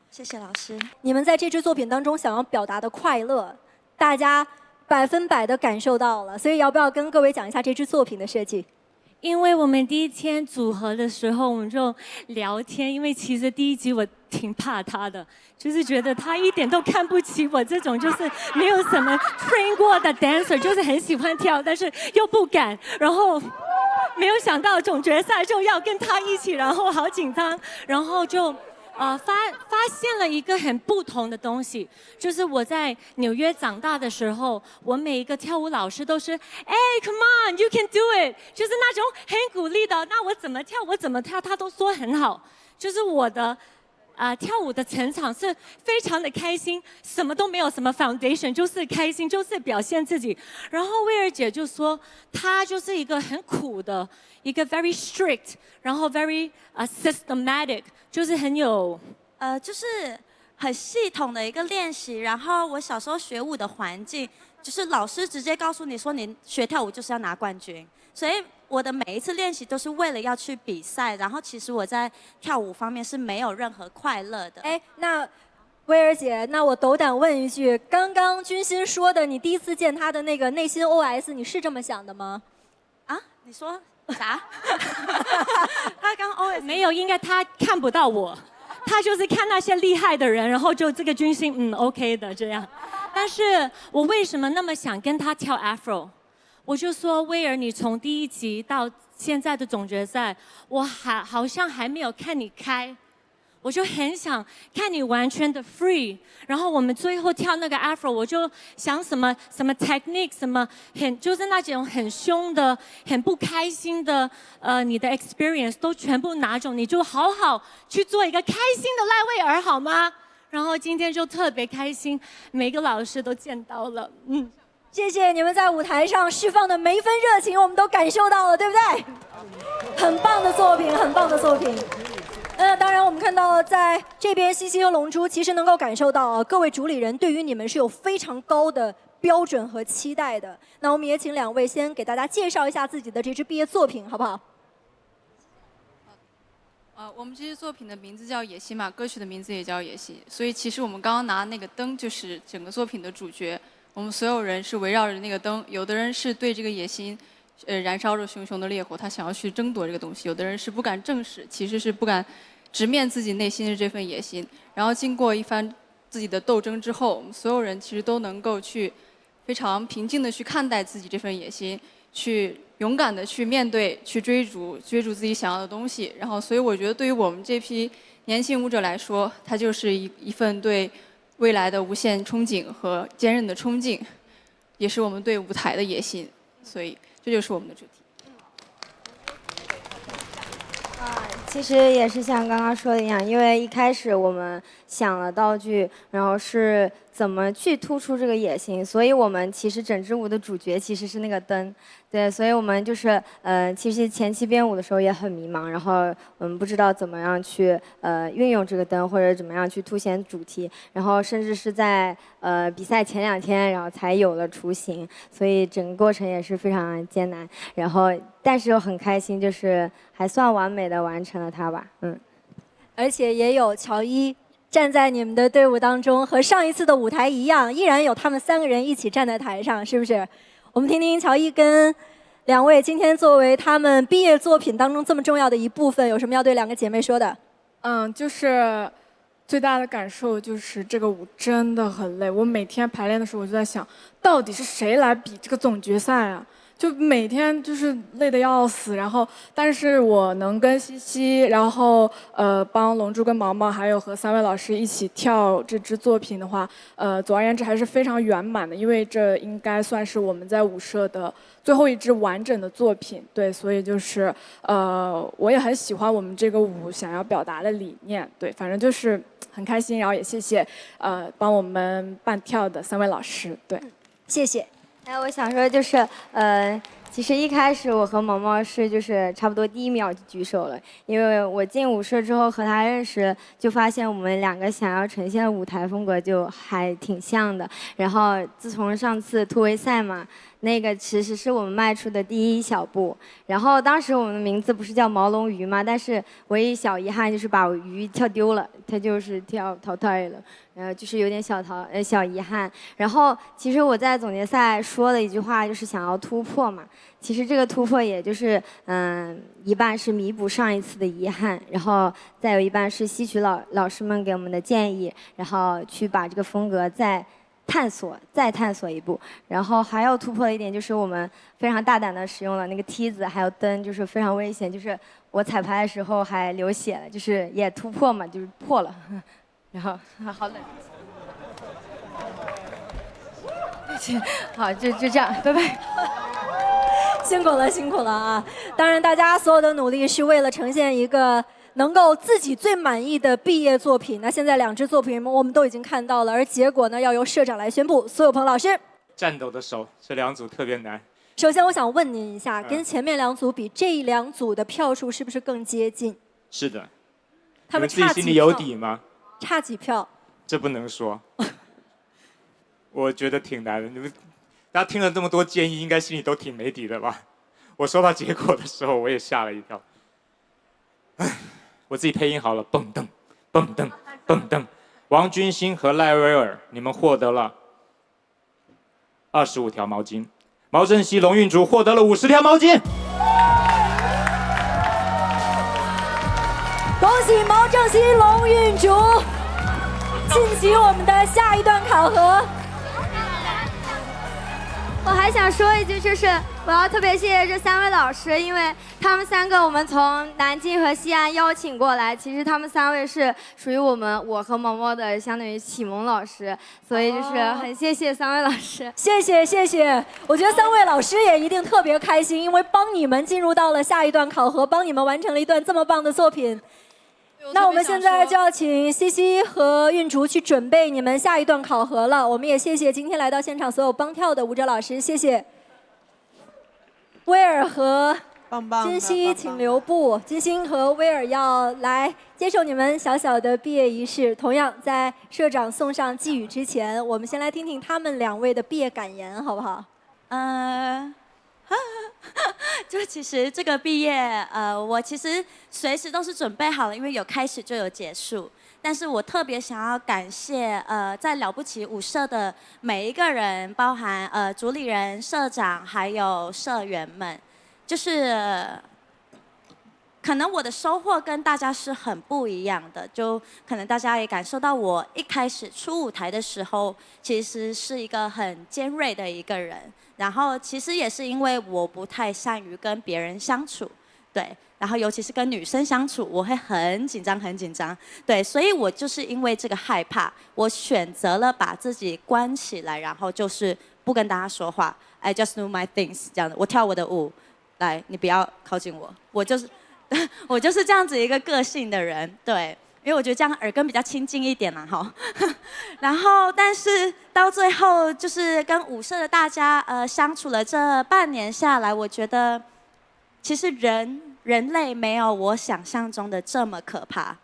[SPEAKER 1] 谢谢老师。你们在这支作品当中想要表达的快乐，大家100%的感受到了，所以要不要跟各位讲一下这支作品的设计？
[SPEAKER 16] 因为我们第一天组合的时候，我们就聊天。因为其实第一集我挺怕他的，就是觉得他一点都看不起我这种就是没有什么 train 过的 dancer， 就是很喜欢跳，但是又不敢。然后没有想到总决赛就要跟他一起，然后好紧张，然后就。发现了一个很不同的东西，就是我在纽约长大的时候，我每一个跳舞老师都是，come on you can do it， 就是那种很鼓励的。那我怎么跳，他都说很好。就是我的跳舞的成长是非常的开心，什么都没有什么 foundation， 就是开心，就是表现自己。然后威尔姐就说，她就是一个很苦的，一个 very strict， 然后 very systematic。就是很有，
[SPEAKER 17] 就是很系统的一个练习。然后我小时候学舞的环境，就是老师直接告诉你说，你学跳舞就是要拿冠军。所以我的每一次练习都是为了要去比赛。然后其实我在跳舞方面是没有任何快乐的。
[SPEAKER 1] 那威尔姐，那我斗胆问一句，刚刚君心说的，你第一次见他的那个内心 OS， 你是这么想的吗？
[SPEAKER 17] 啊？你说？啥？他刚 OS
[SPEAKER 16] 没有，应该他看不到我，他就是看那些厉害的人，然后就这个军训OK 的这样。但是我为什么那么想跟他跳 Afro？ 我就说威尔，你从第一集到现在的总决赛，我好像还没有看你开。我就很想看你完全的 free， 然后我们最后跳那个 Afro， 我就想什么 technique， 什么就是那种很凶的、很不开心的，你的 experience 都全部拿走，你就好好去做一个开心的赖威尔好吗？然后今天就特别开心，每个老师都见到了，
[SPEAKER 1] 谢谢你们在舞台上释放的每一分热情，我们都感受到了，对不对？很棒的作品，很棒的作品。当然，我们看到在这边西西和龙珠，其实能够感受到各位主理人对于你们是有非常高的标准和期待的。那我们也请两位先给大家介绍一下自己的这支毕业作品，好不好？
[SPEAKER 18] 我们这支作品的名字叫《野心》嘛，歌曲的名字也叫《野心》，所以其实我们刚刚拿那个灯就是整个作品的主角。我们所有人是围绕着那个灯，有的人是对这个野心，燃烧着熊熊的烈火，他想要去争夺这个东西；有的人是不敢正视，其实是不敢直面自己内心的这份野心。然后经过一番自己的斗争之后，我们所有人其实都能够去非常平静的去看待自己这份野心，去勇敢的去面对，去追逐自己想要的东西。然后，所以我觉得对于我们这批年轻舞者来说，它就是一份对未来的无限憧憬和坚韧的冲劲，也是我们对舞台的野心。所以，这就是我们的主题。
[SPEAKER 19] 其实也是像刚刚说的一样，因为一开始我们想了道具，然后是怎么去突出这个野心，所以我们其实整支舞的主角其实是那个灯，对，所以我们就是其实前期编舞的时候也很迷茫，然后我们不知道怎么样去运用这个灯，或者怎么样去凸显主题，然后甚至是在比赛前2天，然后才有了雏形，所以整个过程也是非常艰难，然后但是又很开心，就是还算完美的完成了它吧，
[SPEAKER 1] 而且也有乔伊站在你们的队伍当中，和上一次的舞台一样，依然有他们3个人一起站在台上，是不是？我们听听乔伊跟2位今天作为他们毕业作品当中这么重要的一部分，有什么要对2个姐妹说的？
[SPEAKER 20] 就是最大的感受就是这个舞真的很累。我每天排练的时候，我就在想，到底是谁来比这个总决赛啊？就每天就是累得要死，然后但是我能跟西西，然后帮龙珠跟毛毛还有和3位老师一起跳这支作品的话，总而言之还是非常圆满的，因为这应该算是我们在舞社的最后一支完整的作品，对，所以就是我也很喜欢我们这个舞想要表达的理念，对，反正就是很开心，然后也谢谢帮我们伴跳的3位老师，对，
[SPEAKER 1] 谢谢。
[SPEAKER 19] 我想说就是，其实一开始我和毛毛是就是差不多第1秒就举手了，因为我进舞社之后和他认识，就发现我们2个想要呈现的舞台风格就还挺像的。然后自从上次突围赛嘛，那个其实是我们迈出的第1小步。然后当时我们的名字不是叫毛龙鱼嘛，但是唯一小遗憾就是把鱼跳丢了，他就是淘汰了。就是有点小遗憾。然后其实我在总决赛说的一句话就是想要突破嘛。其实这个突破也就是一半是弥补上一次的遗憾，然后再有一半是吸取老师们给我们的建议，然后去把这个风格再探索一步。然后还要突破的一点就是我们非常大胆的使用了那个梯子还有灯，就是非常危险，就是我彩排的时候还流血了，就是也突破嘛，就是破了。然后好冷，好就这样，拜拜。
[SPEAKER 1] 辛苦了啊！当然，大家所有的努力是为了呈现一个能够自己最满意的毕业作品。那现在2支作品我们都已经看到了，而结果呢要由社长来宣布。苏有朋老师，
[SPEAKER 13] 颤抖的手，这2组特别难。
[SPEAKER 1] 首先，我想问您一下，跟前面2组比，这2组的票数是不是更接近？
[SPEAKER 13] 是的。
[SPEAKER 1] 他们
[SPEAKER 13] 自己心里有底吗？
[SPEAKER 1] 差几票？
[SPEAKER 13] 这不能说。我觉得挺难的。你们大家听了这么多建议，应该心里都挺没底的吧？我收到结果的时候，我也吓了一跳。我自己配音好了，蹦噔蹦噔蹦噔。王君馨和赖威尔，你们获得了25条毛巾。毛正熙、龙运竹获得了50条毛巾。
[SPEAKER 1] 恭喜毛正郑欣龙、韵竹晋级我们的下一段考核。
[SPEAKER 19] 我还想说一句，就是我要特别谢谢这3位老师，因为他们3个我们从南京和西安邀请过来，其实他们3位是属于我和毛毛的相当于启蒙老师，所以就是很谢谢3位老师。
[SPEAKER 1] 谢谢谢谢，我觉得3位老师也一定特别开心，因为帮你们进入到了下一段考核，帮你们完成了一段这么棒的作品。那我们现在就要请西西和韵竹去准备你们下一段考核了。我们也谢谢今天来到现场所有帮跳的舞者老师，谢谢。威尔和金熙请留步，金星和威尔要来接受你们小小的毕业仪式。同样，在社长送上寄语之前，我们先来听听他们2位的毕业感言，好不好？
[SPEAKER 17] 就其实这个毕业，我其实随时都是准备好了，因为有开始就有结束。但是我特别想要感谢在了不起舞社的每一个人，包含主理人、社长还有社员们，就是可能我的收获跟大家是很不一样的，就可能大家也感受到我一开始出舞台的时候，其实是一个很尖锐的一个人。然后其实也是因为我不太善于跟别人相处，对，然后尤其是跟女生相处，我会很紧张，对，所以我就是因为这个害怕，我选择了把自己关起来，然后就是不跟大家说话 ，I just do my things 这样的，我跳我的舞，来，你不要靠近我，我就是这样子一个个性的人，对。因为我觉得这样耳根比较亲近一点嘛，哈。然后，但是到最后，就是跟舞社的大家相处了这半年下来，我觉得其实人类没有我想象中的这么可怕，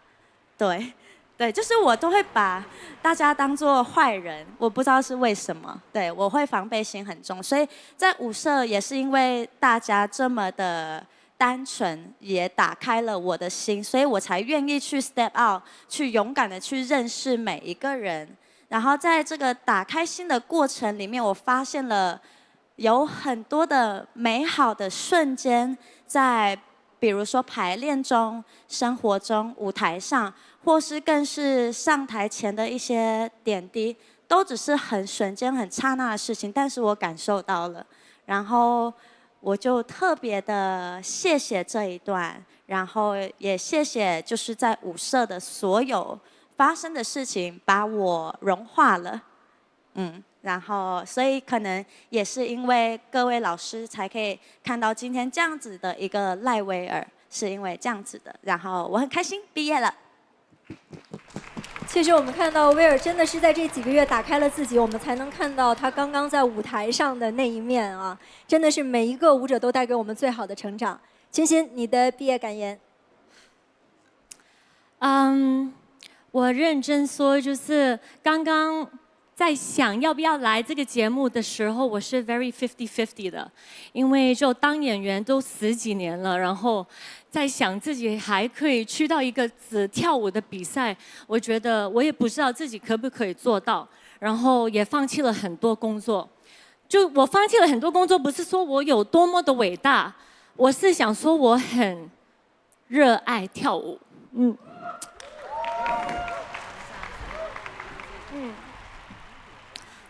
[SPEAKER 17] 对，就是我都会把大家当作坏人，我不知道是为什么，对，我会防备心很重，所以在舞社也是因为大家这么的单纯，也打开了我的心，所以我才愿意去 step out， 去勇敢的去认识每一个人。然后在这个打开心的过程里面，我发现了有很多的美好的瞬间，在比如说排练中、生活中、舞台上，或是更是上台前的一些点滴，都只是很瞬间、很刹那的事情，但是我感受到了，然后我就特别的谢谢这一段，然后也谢谢就是在舞社的所有发生的事情把我融化了，然后所以可能也是因为各位老师才可以看到今天这样子的一个赖威尔，是因为这样子的，然后我很开心毕业了。
[SPEAKER 1] 其实我们看到威尔真的是在这几个月打开了自己，我们才能看到他刚刚在舞台上的那一面啊！真的是每一个舞者都带给我们最好的成长。清新，你的毕业感言？
[SPEAKER 16] 我认真说，就是刚刚在想要不要来这个节目的时候，我是 very 50-50的，因为就当演员都10几年了，然后在想自己还可以去到一个只跳舞的比赛，我觉得我也不知道自己可不可以做到，然后也放弃了很多工作。就我放弃了很多工作，不是说我有多么的伟大，我是想说我很热爱跳舞，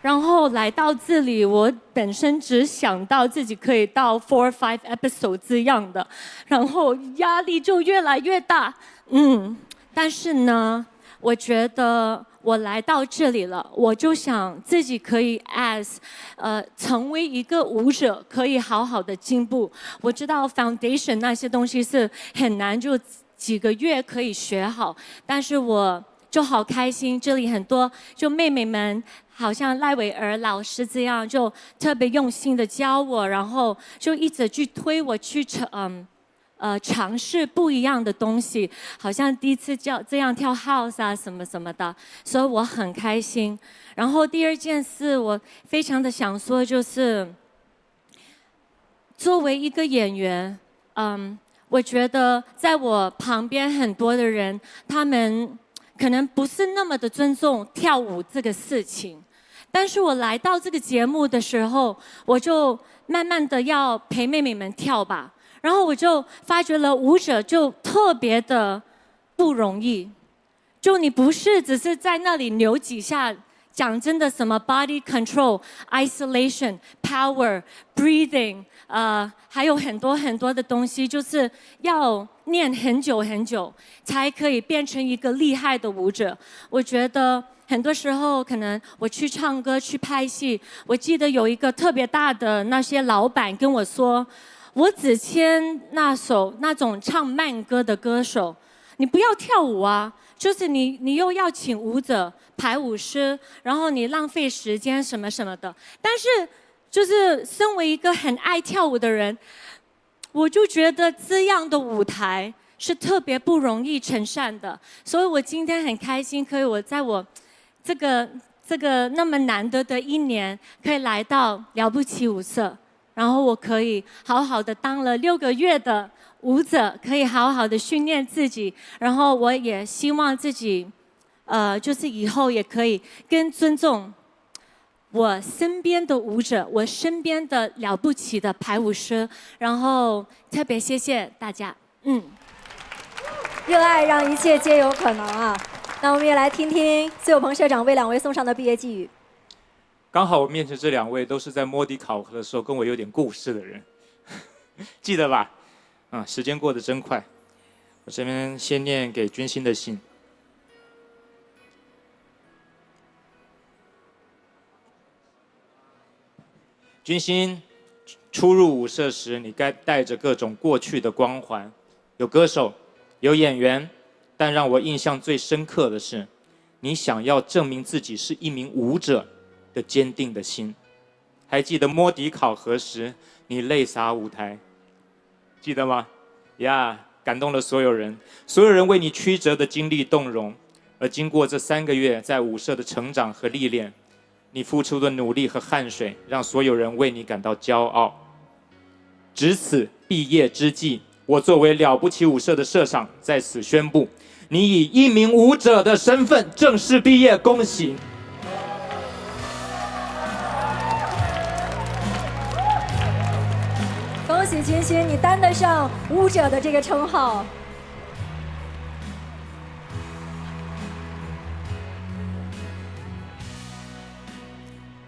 [SPEAKER 16] 然后来到这里，我本身只想到自己可以到4 or 5 episode 这样的，然后压力就越来越大。但是呢，我觉得我来到这里了，我就想自己可以 成为一个舞者，可以好好的进步。我知道 foundation 那些东西是很难，就几个月可以学好，但是我就好开心，这里很多就妹妹们，好像赖伟儿老师这样，就特别用心的教我，然后就一直去推我去尝试不一样的东西，好像第一次这样跳 house 啊什么什么的，所以我很开心。然后第二件事，我非常的想说，就是作为一个演员，我觉得在我旁边很多的人，他们可能不是那么的尊重跳舞这个事情，但是我来到这个节目的时候，我就慢慢的要陪妹妹们跳吧，然后我就发觉了舞者就特别的不容易，就你不是只是在那里扭几下，讲真的什么 body control、isolation、power、breathing， 还有很多很多的东西，就是要练很久很久，才可以变成一个厉害的舞者。我觉得很多时候，可能我去唱歌、去拍戏，我记得有一个特别大的那些老板跟我说，我只签那种唱慢歌的歌手，你不要跳舞啊。就是你又要请舞者、排舞师，然后你浪费时间什么什么的。但是，就是身为一个很爱跳舞的人，我就觉得这样的舞台是特别不容易呈现的。所以我今天很开心，可以在我这个那么难得的一年，可以来到了不起舞社，然后我可以好好的当了6个月的舞者，可以好好的训练自己，然后我也希望自己，就是以后也可以更尊重我身边的舞者，我身边的了不起的排舞师，然后特别谢谢大家，
[SPEAKER 1] 热爱让一切皆有可能啊！那我们也来听听苏有朋社长为2位送上的毕业寄语。
[SPEAKER 13] 刚好我面前这2位都是在摸底考核的时候跟我有点故事的人，记得吧？时间过得真快。我这边先念给君心的信。君心，初入舞社时，你该带着各种过去的光环，有歌手，有演员，但让我印象最深刻的是，你想要证明自己是一名舞者的坚定的心。还记得摸底考核时，你泪洒舞台，记得吗？感动了所有人，所有人为你曲折的经历动容。而经过这3个月在舞社的成长和历练，你付出的努力和汗水，让所有人为你感到骄傲。值此毕业之际，我作为了不起舞社的社长，在此宣布，你以一名舞者的身份正式毕业，恭喜！
[SPEAKER 1] 恭喜君心，你担得上舞者的这个称号。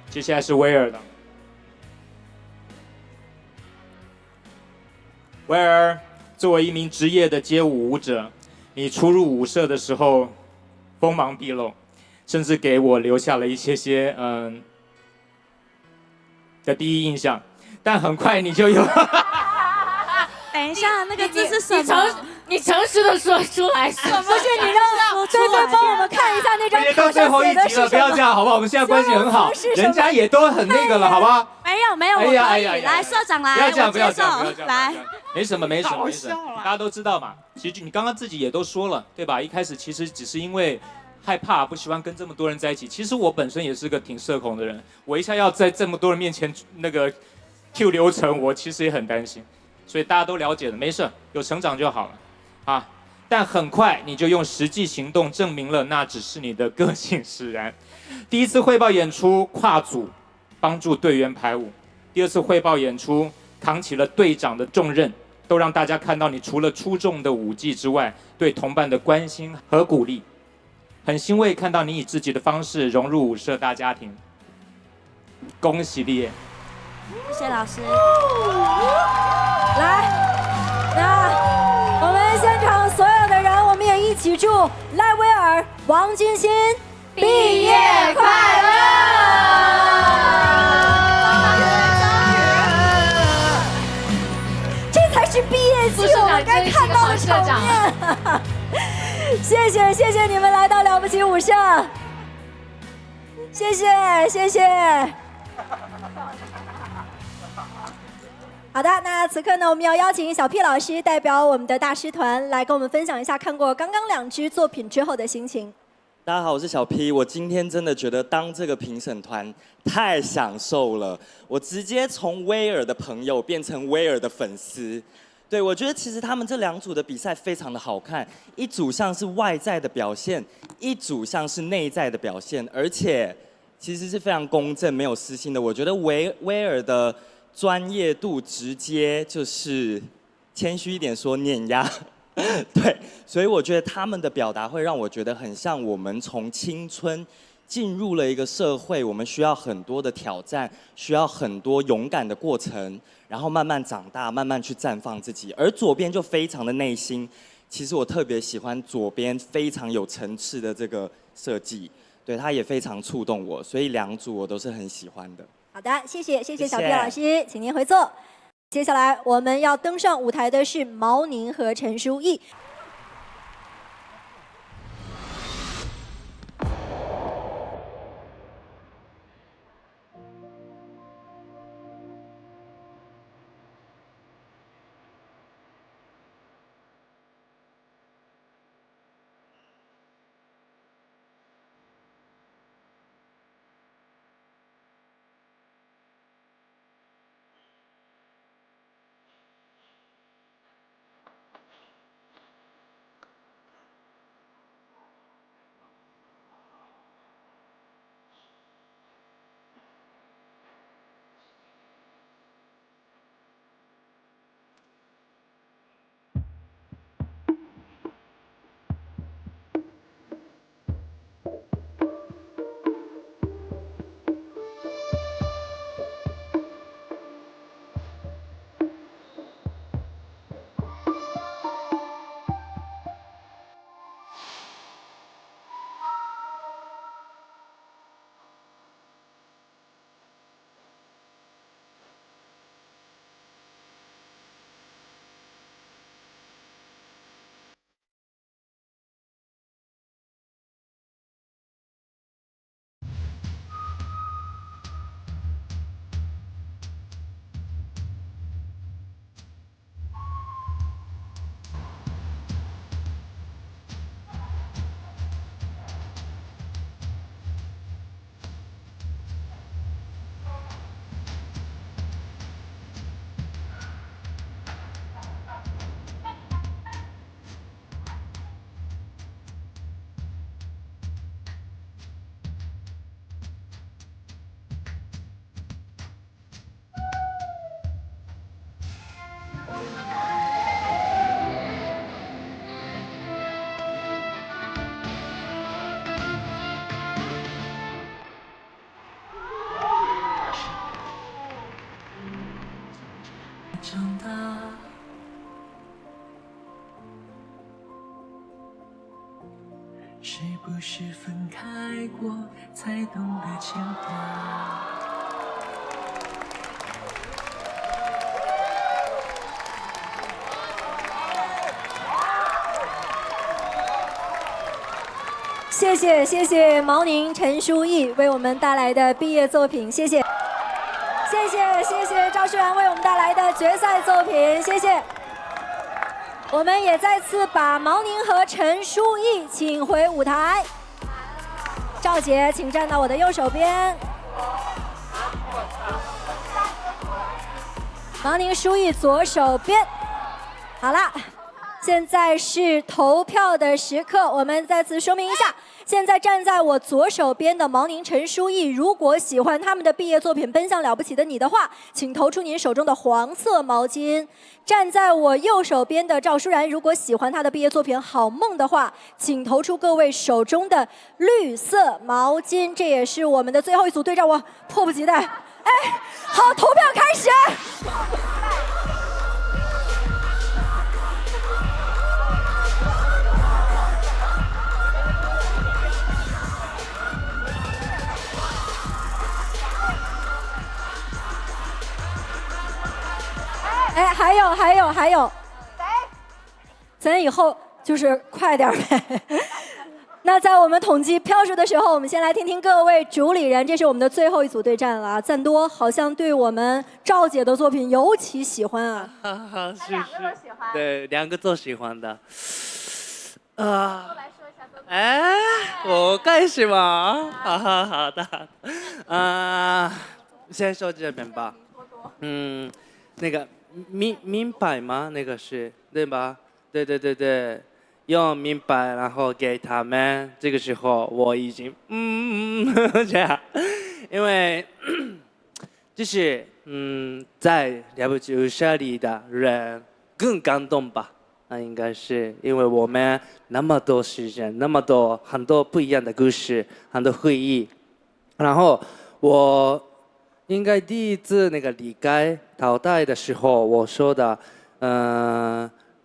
[SPEAKER 13] 接下来是威尔的。威尔，作为一名职业的街舞舞者，你初入舞社的时候锋芒毕露，甚至给我留下了一些的第一印象。但很快你就有
[SPEAKER 17] 等一下，那个字是什么？
[SPEAKER 15] 你诚实的说出来，
[SPEAKER 1] 不是你让菲菲帮我们看一下那张卡上写的是什么？
[SPEAKER 13] 不要这样好不好？我们现在关系很好，人家也都很那个了，好不好？
[SPEAKER 17] 没有，我可以。来，社长来，
[SPEAKER 13] 不要这样，不要
[SPEAKER 17] 这样，来。
[SPEAKER 13] 没什么，大家都知道嘛。其实你刚刚自己也都说了，对吧？一开始其实只是因为害怕，不喜欢跟这么多人在一起。其实我本身也是个挺社恐的人，我一下要在这么多人面前那个 Q 流程，我其实也很担心。所以大家都了解的，没事，有成长就好了，啊！但很快你就用实际行动证明了那只是你的个性使然。第一次汇报演出跨组帮助队员排舞，第2次汇报演出扛起了队长的重任，都让大家看到你除了出众的舞技之外，对同伴的关心和鼓励。很欣慰看到你以自己的方式融入舞社大家庭。恭喜毕业！
[SPEAKER 17] 谢谢老师。
[SPEAKER 1] 来，那我们现场所有的人，我们也一起祝赖威尔、王君心毕业快乐！这才是毕业季我们该看到的场面。谢谢你们来到了不起舞社，谢谢。好的，那此刻呢，我们要邀请小 P 老师代表我们的大师团来跟我们分享一下看过刚刚2支作品之后的心情。
[SPEAKER 21] 大家好，我是小 P。我今天真的觉得当这个评审团太享受了，我直接从威尔的朋友变成威尔的粉丝。对，我觉得其实他们这2组的比赛非常的好看，一组像是外在的表现，一组像是内在的表现，而且其实是非常公正、没有私心的。我觉得威尔的专业度直接就是谦虚一点说碾压对，所以我觉得他们的表达会让我觉得很像我们从青春进入了一个社会，我们需要很多的挑战，需要很多勇敢的过程，然后慢慢长大，慢慢去绽放自己。而左边就非常的内心，其实我特别喜欢左边非常有层次的这个设计，对，它也非常触动我，所以两组我都是很喜欢的。
[SPEAKER 1] 好的，谢谢小 P 老师，请您回座。接下来我们要登上舞台的是毛宁和陈书毅。
[SPEAKER 3] 长大，是不是分开过才懂得牵挂？
[SPEAKER 1] 谢谢毛宁、陈书毅为我们带来的毕业作品，谢谢赵诗然为我们带来的决赛作品，谢谢。我们也再次把毛宁和陈书毅请回舞台。赵姐，请站到我的右手边。毛宁、书毅左手边。好了。现在是投票的时刻，我们再次说明一下。现在站在我左手边的毛宁、陈书毅，如果喜欢他们的毕业作品《奔向了不起的你》的话，请投出您手中的黄色毛巾。站在我右手边的赵舒然，如果喜欢他的毕业作品《好梦》的话，请投出各位手中的绿色毛巾。这也是我们的最后一组对战，我迫不及待。哎，好，投票开始。哎，还有，咱以后就是快点呗。那在我们统计票数的时候，我们先来听听各位主理人，这是我们的最后一组对战了啊。赞多好像对我们赵姐的作品尤其喜欢啊。
[SPEAKER 4] 是。对，两个都喜欢的。哎，我开始吗？好的。先说这边吧。那个。明白吗？那个是对吧？对，用明白然后给他们。这个时候我已经这样，因为就是在了不起舞社里的人更感动吧。应该是因为我们那么多时间，很多不一样的故事，很多回忆。然后我应该第一次那个离开淘汰的时候，我说的，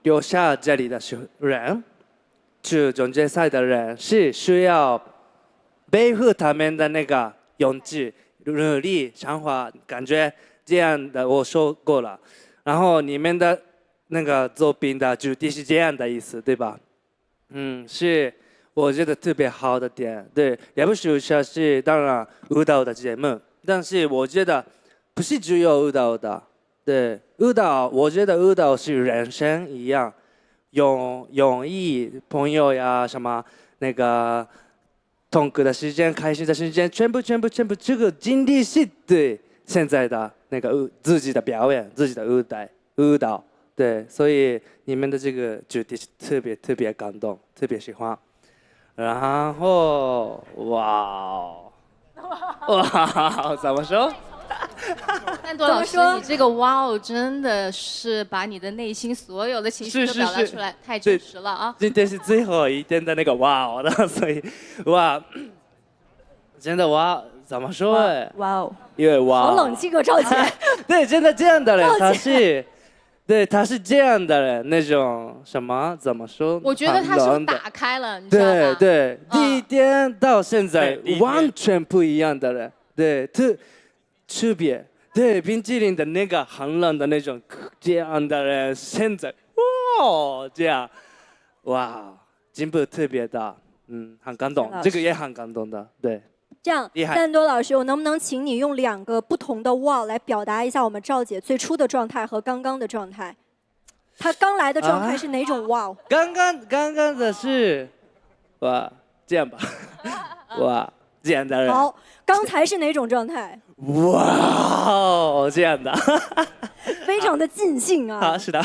[SPEAKER 4] 留下这里的人，去总决赛的人是需要背负他们的那个勇气、努力、想法、感觉这样的我说过了。然后你们的那个作品的主题是这样的意思，对吧？是我觉得特别好的点。对，也不是当然舞蹈的节目，但是我觉得不是只有舞蹈的。对，我觉得舞蹈是人生一样，容易朋友呀什么那个痛苦的时间、开心的时间，全部这个经历是对现在的那个自己的表演、自己的舞蹈。对，所以你们的这个主题是特别感动，特别喜欢。然后哇，怎么说？
[SPEAKER 6] 但多老师，你这个哇哦，真的是把你的内心所有的情绪都表达出来，太真实了啊！
[SPEAKER 4] 今天是最后一天的那个哇哦的，所以哇，真的哇，怎么说？
[SPEAKER 1] 哇哦，
[SPEAKER 4] 因为哇，
[SPEAKER 1] 好冷静哦，赵姐。
[SPEAKER 4] 对，真的这样的人，他是这样的人，那种什么怎么说？
[SPEAKER 6] 我觉得他是打开了，你知道吗？
[SPEAKER 4] 对，第一天到现在完全不一样的人，对，区别，对，冰淇淋的那个很冷的那种这样的人，现在哇这样，哇进步特别大，很感动，这个也很感动的，对。
[SPEAKER 1] 这样，赞多老师，我能不能请你用2个不同的哇来表达一下我们赵姐最初的状态和刚刚的状态？她刚来的状态是哪种哇？
[SPEAKER 4] 刚刚的是，哇，这样吧，哇，这样的人。
[SPEAKER 1] 好，刚才是哪种状态？
[SPEAKER 4] 哇，这样的。
[SPEAKER 1] 非常的尽兴啊。
[SPEAKER 4] 好，是的。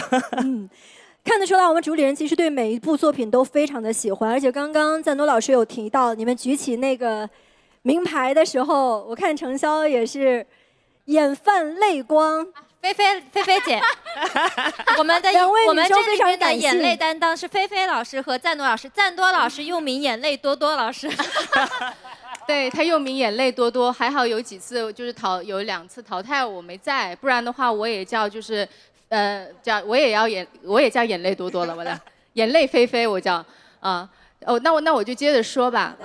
[SPEAKER 1] 看得出来，我们主理人其实对每一部作品都非常的喜欢，而且刚刚赞多老师有提到，你们举起那个名牌的时候，我看程潇也是眼泛泪光。
[SPEAKER 8] 菲菲姐，我们这里面的眼泪担当是菲菲老师和赞多老师，赞多老师又名眼泪多多老师。
[SPEAKER 6] 对，他又名眼泪多多，还好有几次就是有2次淘汰我没在，不然的话我也叫就是我也叫眼泪多多了，我的眼泪菲菲我叫啊。那我就接着说吧。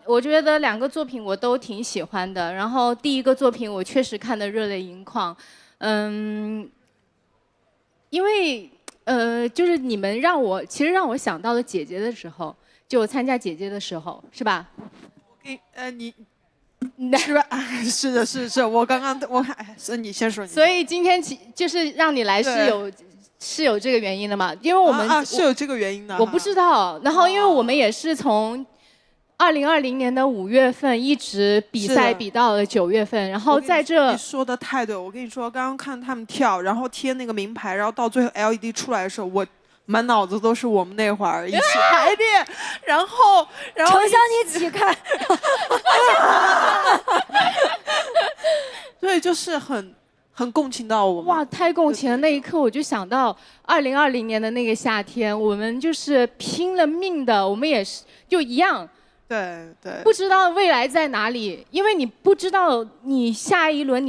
[SPEAKER 6] 我觉得2个作品我都挺喜欢的。然后第一个作品我确实看得热泪盈眶。因为就是你们其实让我想到了姐姐的时候，就我参加姐姐的时候，是吧？
[SPEAKER 7] 你是吧？是的，我刚刚是你先说。
[SPEAKER 6] 所以今天就是让你来是有这个原因的嘛？因为我们
[SPEAKER 7] 是有这个原因的。
[SPEAKER 6] 我不知道。然后因为我们也是从2020年的5月份一直比赛比到了9月份，然后在这
[SPEAKER 7] 你说的太对，我跟你说，刚刚看他们跳，然后贴那个名牌，然后到最后 LED 出来的时候，我满脑子都是我们那会儿一起排练，然后
[SPEAKER 1] 程潇你起开，
[SPEAKER 7] 对，就是很共情到我们。
[SPEAKER 6] 哇，太共情了！那一刻我就想到2020年的那个夏天，我们就是拼了命的，我们也是就一样。
[SPEAKER 7] 对，
[SPEAKER 6] 不知道未来在哪里，因为你不知道你下一轮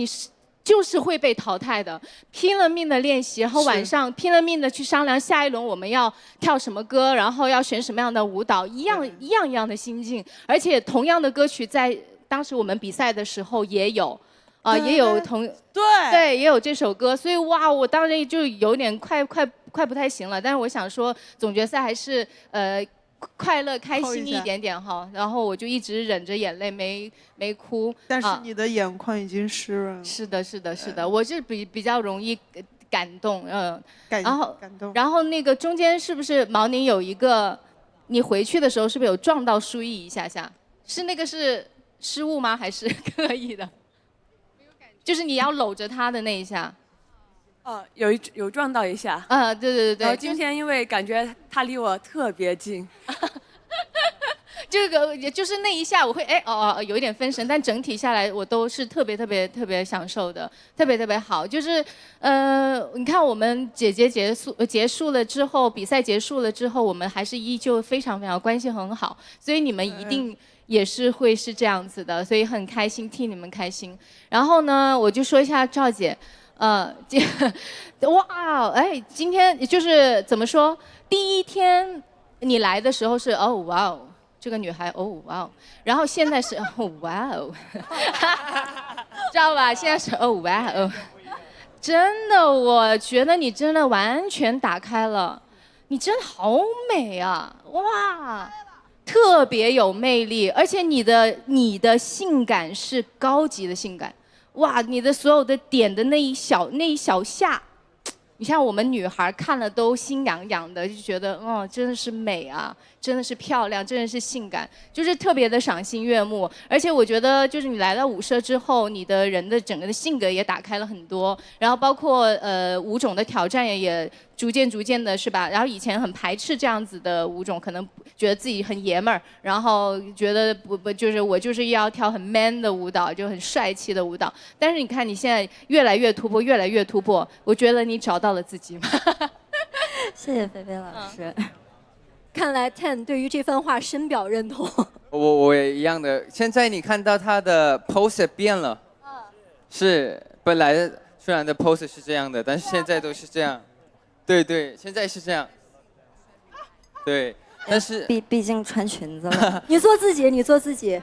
[SPEAKER 6] 就是会被淘汰的，拼了命的练习，然后晚上拼了命的去商量下一轮我们要跳什么歌，然后要选什么样的舞蹈，一样的心境，而且同样的歌曲在当时我们比赛的时候也有，也有对也有这首歌，所以哇，我当时就有点快不太行了，但是我想说总决赛还是快乐开心一点点哈，然后我就一直忍着眼泪没哭。
[SPEAKER 7] 但是你的眼眶已经湿润了。
[SPEAKER 6] 是的，我是比较容易感动，
[SPEAKER 7] 感动。
[SPEAKER 6] 然后那个中间是不是毛宁有一个，你回去的时候是不是有撞到舒逸一下？是那个是失误吗？还是刻意的？就是你要搂着他的那一下。
[SPEAKER 2] 有撞到一下。
[SPEAKER 6] 对。
[SPEAKER 2] 然后今天因为感觉他离我特别近，
[SPEAKER 6] 这个也就是那一下我会有一点分神，但整体下来我都是特别享受的，特别好。就是你看我们姐姐结束了之后，比赛结束了之后，我们还是依旧非常关系很好，所以你们一定也是会是这样子的，所以很开心替你们开心。然后呢，我就说一下赵姐，哇，哎，今天就是怎么说？第一天你来的时候是哇哦，这个女孩哇哦，然后现在是哇哦，知道吧？现在是哇哦，真的，我觉得你真的完全打开了，你真的好美啊，哇！特别有魅力，而且你的性感是高级的性感，哇！你的所有的点的那一小下，你像我们女孩看了都心痒痒的，就觉得真的是美啊，真的是漂亮，真的是性感，就是特别的赏心悦目。而且我觉得就是你来到舞社之后，你的人的整个的性格也打开了很多，然后包括舞种的挑战也逐渐的是吧？然后以前很排斥这样子的舞种，可能觉得自己很爷们儿，然后觉得不就是我就是要跳很 man 的舞蹈，就很帅气的舞蹈。但是你看你现在越来越突破，我觉得你找到了自己。
[SPEAKER 1] 谢谢菲菲老师。看来 Ten 对于这番话深表认同。
[SPEAKER 5] 我也一样的。现在你看到他的 pose 变了，是本来的虽然的 pose 是这样的，但是现在都是这样。对，现在是这样。对，但是
[SPEAKER 1] 毕竟穿裙子了。你做自己。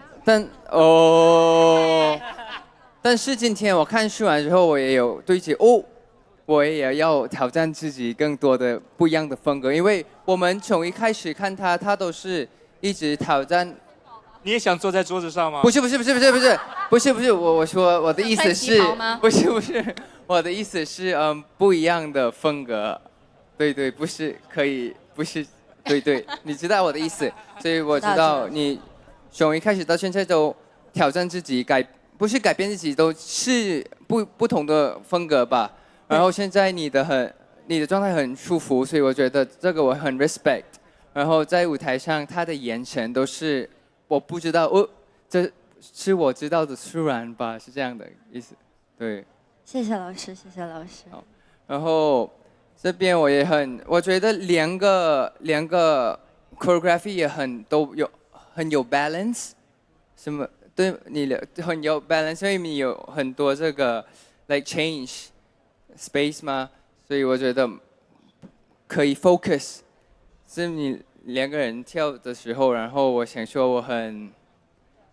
[SPEAKER 5] 但是今天我看书完之后，我也有对起我也要挑战自己更多的不一样的风格，因为我们从一开始看他都是一直挑战。
[SPEAKER 13] 你也想坐在桌子上吗？
[SPEAKER 5] 不是，我说我的意思是，不是，我的意思是不一样的风格，对，不是可以，不是，对，你知道我的意思，所以我知道你从一开始到现在都挑战自己，不是改变自己，都是不同的风格吧。然后现在你的状态很舒服，所以我觉得这个我很 respect。然后在舞台上，他的眼神都是我不知道，这是我知道的突然吧，是这样的意思。对，
[SPEAKER 1] 谢谢老师。
[SPEAKER 5] 好，然后这边我觉得两个 choreography 也很有 balance， 什么对你很有 balance， 所以你有很多这个 like change space 吗？所以我觉得可以 focus， 是你两个人跳的时候，然后我想说我很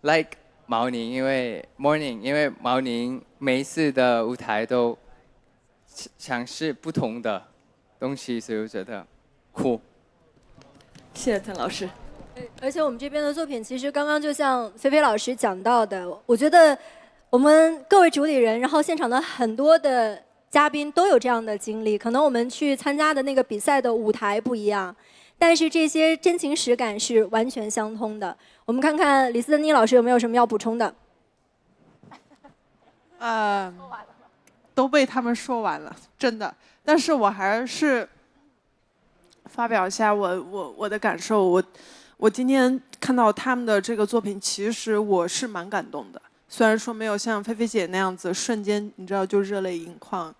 [SPEAKER 5] like 毛宁，因为毛宁每一次的舞台都尝试不同的东西，所以我觉得酷。
[SPEAKER 2] 谢谢滕老师。
[SPEAKER 1] 而且我们这边的作品，其实刚刚就像菲菲老师讲到的，我觉得我们各位主理人，然后现场的很多的嘉宾都有这样的经历。可能我们去参加的那个比赛的舞台不一样，但是这些真情实感是完全相通的。我们看看李斯特尼老师有没有什么要补充的？
[SPEAKER 7] 都被他们说完了，真的。但是我还是发表一下我的感受。我今天看到他们的这个作品，其实我是蛮感动的。虽然说没有像菲菲姐那样子瞬间，你知道就热泪盈眶，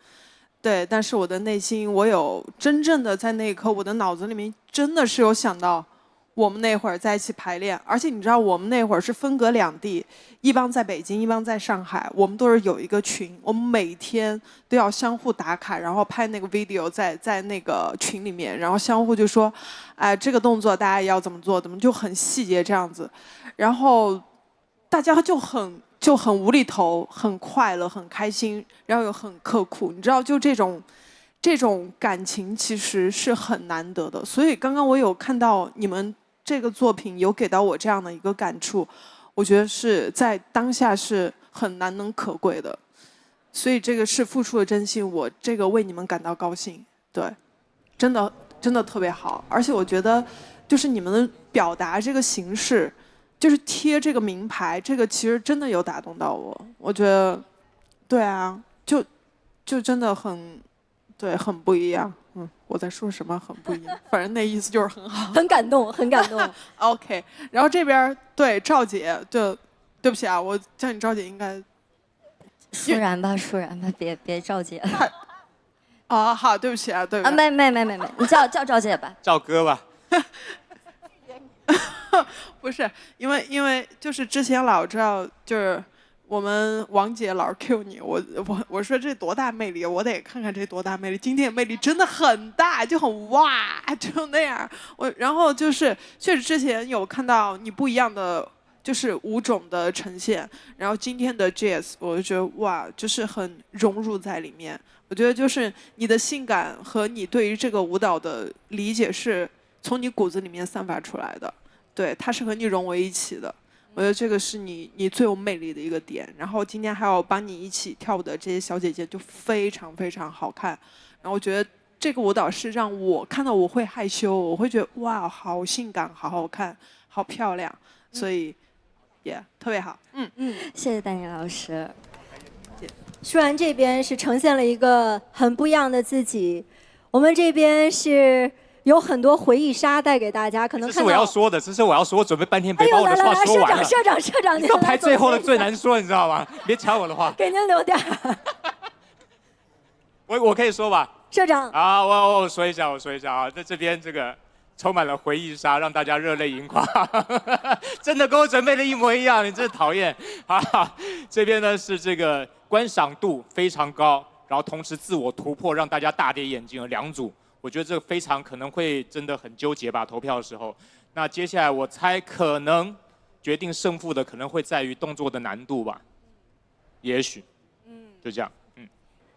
[SPEAKER 7] 对，但是我的内心，我有真正的在那一刻，我的脑子里面真的是有想到我们那会儿在一起排练，而且你知道我们那会儿是分隔两地，一帮在北京，一帮在上海，我们都是有一个群，我们每天都要相互打卡，然后拍那个 video 在那个群里面，然后相互就说，哎，这个动作大家要怎么做，怎么就很细节这样子，然后大家就很无厘头，很快乐，很开心，然后又很刻苦，你知道，就这种感情其实是很难得的。所以刚刚我有看到你们这个作品有给到我这样的一个感触，我觉得是在当下是很难能可贵的。所以这个是付出的真心，我这个为你们感到高兴。对，真的特别好，而且我觉得就是你们的表达这个形式。就是贴这个名牌，这个其实真的有打动到我。我觉得，对啊，就真的很，对，很不一样。我在说什么很不一样，反正那意思就是很好，
[SPEAKER 1] 很感动，很感动。
[SPEAKER 7] OK， 然后这边对赵姐，对不起啊，我叫你赵姐应该。
[SPEAKER 11] 舒然吧，舒然吧，别赵姐。
[SPEAKER 7] 哦，好，对不起啊，对不起。
[SPEAKER 11] 没，你叫赵姐吧。
[SPEAKER 13] 赵哥吧。
[SPEAKER 7] 不是，因为就是之前老知道，就是我们王姐老是 Q 你，我说这多大魅力，我得看看这多大魅力。今天魅力真的很大，就很哇，就那样。然后就是确实之前有看到你不一样的。就是舞种的呈现，然后今天的 Jazz， 我就觉得哇，就是很融入在里面。我觉得就是你的性感和你对于这个舞蹈的理解是从你骨子里面散发出来的，对，它是和你融为一起的。我觉得这个是你最有魅力的一个点。然后今天还有帮你一起跳舞的这些小姐姐就非常非常好看。然后我觉得这个舞蹈是让我看到我会害羞，我会觉得哇，好性感，好好看，好漂亮，所以。特别好，
[SPEAKER 11] 谢谢丹妮老师。
[SPEAKER 1] 舒然这边是呈现了一个很不一样的自己，我们这边是有很多回忆杀带给大家，可能看到。
[SPEAKER 13] 这是我要说的，我准备半天没把我的话说完了。
[SPEAKER 1] 社长，
[SPEAKER 13] 要排最后的最难说，你知道吗？别抢我的话。
[SPEAKER 1] 给您留点。
[SPEAKER 13] 我可以说吧。
[SPEAKER 1] 社长。
[SPEAKER 13] 啊，我说一下啊，在这边这个。充满了回忆杀，让大家热泪盈眶，真的跟我准备的一模一样，你真讨厌啊！这边呢是这个观赏度非常高，然后同时自我突破，让大家大跌眼镜的两组，我觉得这个非常可能会真的很纠结吧，投票的时候。那接下来我猜可能决定胜负的可能会在于动作的难度吧，也许，就这样，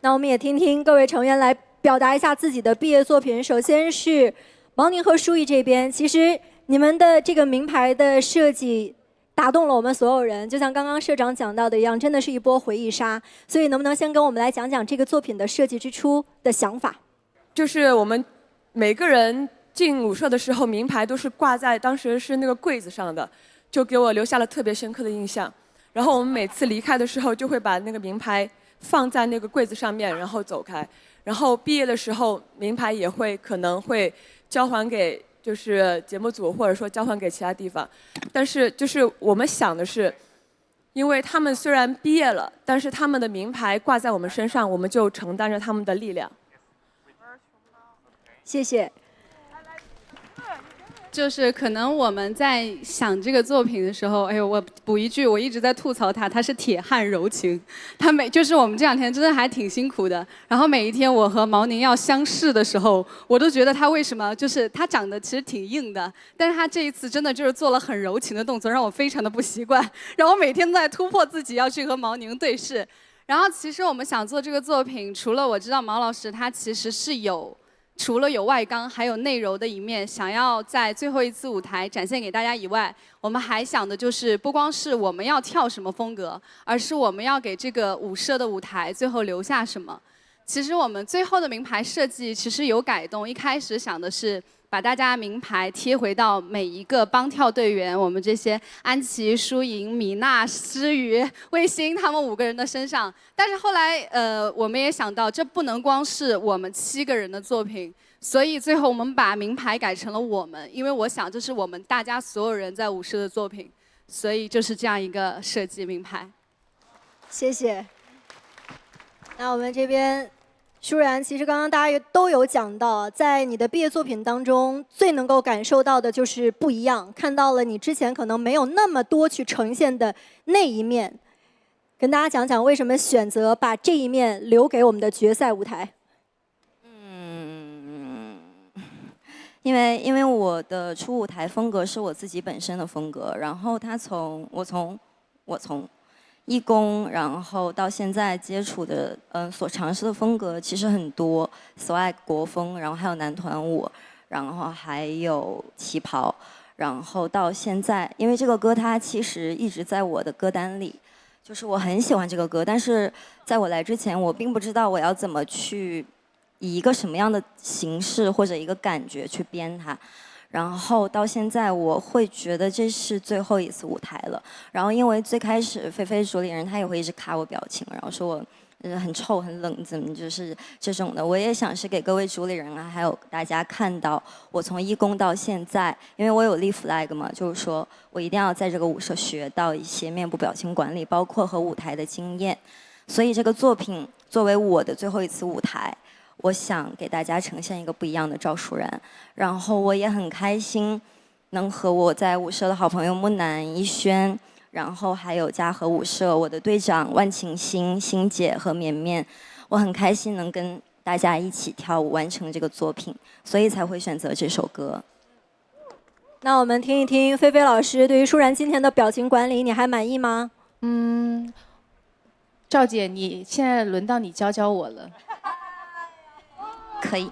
[SPEAKER 1] 那我们也听听各位成员来表达一下自己的毕业作品，首先是。毛宁和舒逸这边，其实你们的这个名牌的设计打动了我们所有人，就像刚刚社长讲到的一样，真的是一波回忆杀。所以能不能先跟我们来讲讲这个作品的设计之初的想法？
[SPEAKER 22] 就是我们每个人进舞社的时候，名牌都是挂在当时是那个柜子上的，就给我留下了特别深刻的印象。然后我们每次离开的时候，就会把那个名牌放在那个柜子上面，然后走开。然后毕业的时候，名牌也会可能会。交还给就是节目组，或者说交还给其他地方，但是就是我们想的是，因为他们虽然毕业了，但是他们的名牌挂在我们身上，我们就承担着他们的力量。
[SPEAKER 1] 谢谢。
[SPEAKER 23] 就是可能我们在想这个作品的时候，哎呦，我补一句，我一直在吐槽他是铁汉柔情，就是我们这2天真的还挺辛苦的。然后每一天我和毛宁要相视的时候，我都觉得他为什么就是他长得其实挺硬的，但是他这一次真的就是做了很柔情的动作，让我非常的不习惯。然后每天都在突破自己要去和毛宁对视。然后其实我们想做这个作品，除了我知道毛老师他其实是除了有外刚，还有内柔的一面，想要在最后一次舞台展现给大家以外，我们还想的就是不光是我们要跳什么风格，而是我们要给这个舞社的舞台最后留下什么。其实我们最后的名牌设计其实有改动，一开始想的是把大家名牌贴回到每一个帮跳队员，我们这些安琪、舒莹、米娜、诗雨、魏星他们5个人的身上。但是后来我们也想到，这不能光是我们7个人的作品，所以最后我们把名牌改成了我们，因为我想这是我们大家所有人在舞社的作品，所以就是这样一个设计名牌。
[SPEAKER 1] 谢谢。那我们这边。舒然，其实刚刚大家也都有讲到，在你的毕业作品当中，最能够感受到的就是不一样，看到了你之前可能没有那么多去呈现的那一面。跟大家讲讲为什么选择把这一面留给我们的决赛舞台。
[SPEAKER 11] 因为我的初舞台风格是我自己本身的风格，然后我从义工，然后到现在接触的所尝试的风格其实很多，所爱国风，然后还有男团舞，然后还有旗袍，然后到现在，因为这个歌它其实一直在我的歌单里，就是我很喜欢这个歌，但是在我来之前，我并不知道我要怎么去以一个什么样的形式或者一个感觉去编它。然后到现在，我会觉得这是最后一次舞台了。然后因为最开始菲菲主理人他也会一直卡我表情，然后说我很臭很冷，怎么就是这种的。我也想是给各位主理人啊，还有大家看到我从义工到现在，因为我有立 flag 嘛，就是说我一定要在这个舞社学到一些面部表情管理，包括和舞台的经验。所以这个作品作为我的最后一次舞台，我想给大家呈现一个不一样的赵淑然。然后我也很开心能和我在舞社的好朋友木南、一轩，然后还有嘉禾舞社我的队长万晴欣、欣姐和绵绵，我很开心能跟大家一起跳舞完成这个作品，所以才会选择这首歌。
[SPEAKER 1] 那我们听一听菲菲老师对于舒然今天的表情管理，你还满意吗？
[SPEAKER 6] 赵姐，你现在轮到你教教我了。
[SPEAKER 11] 可以。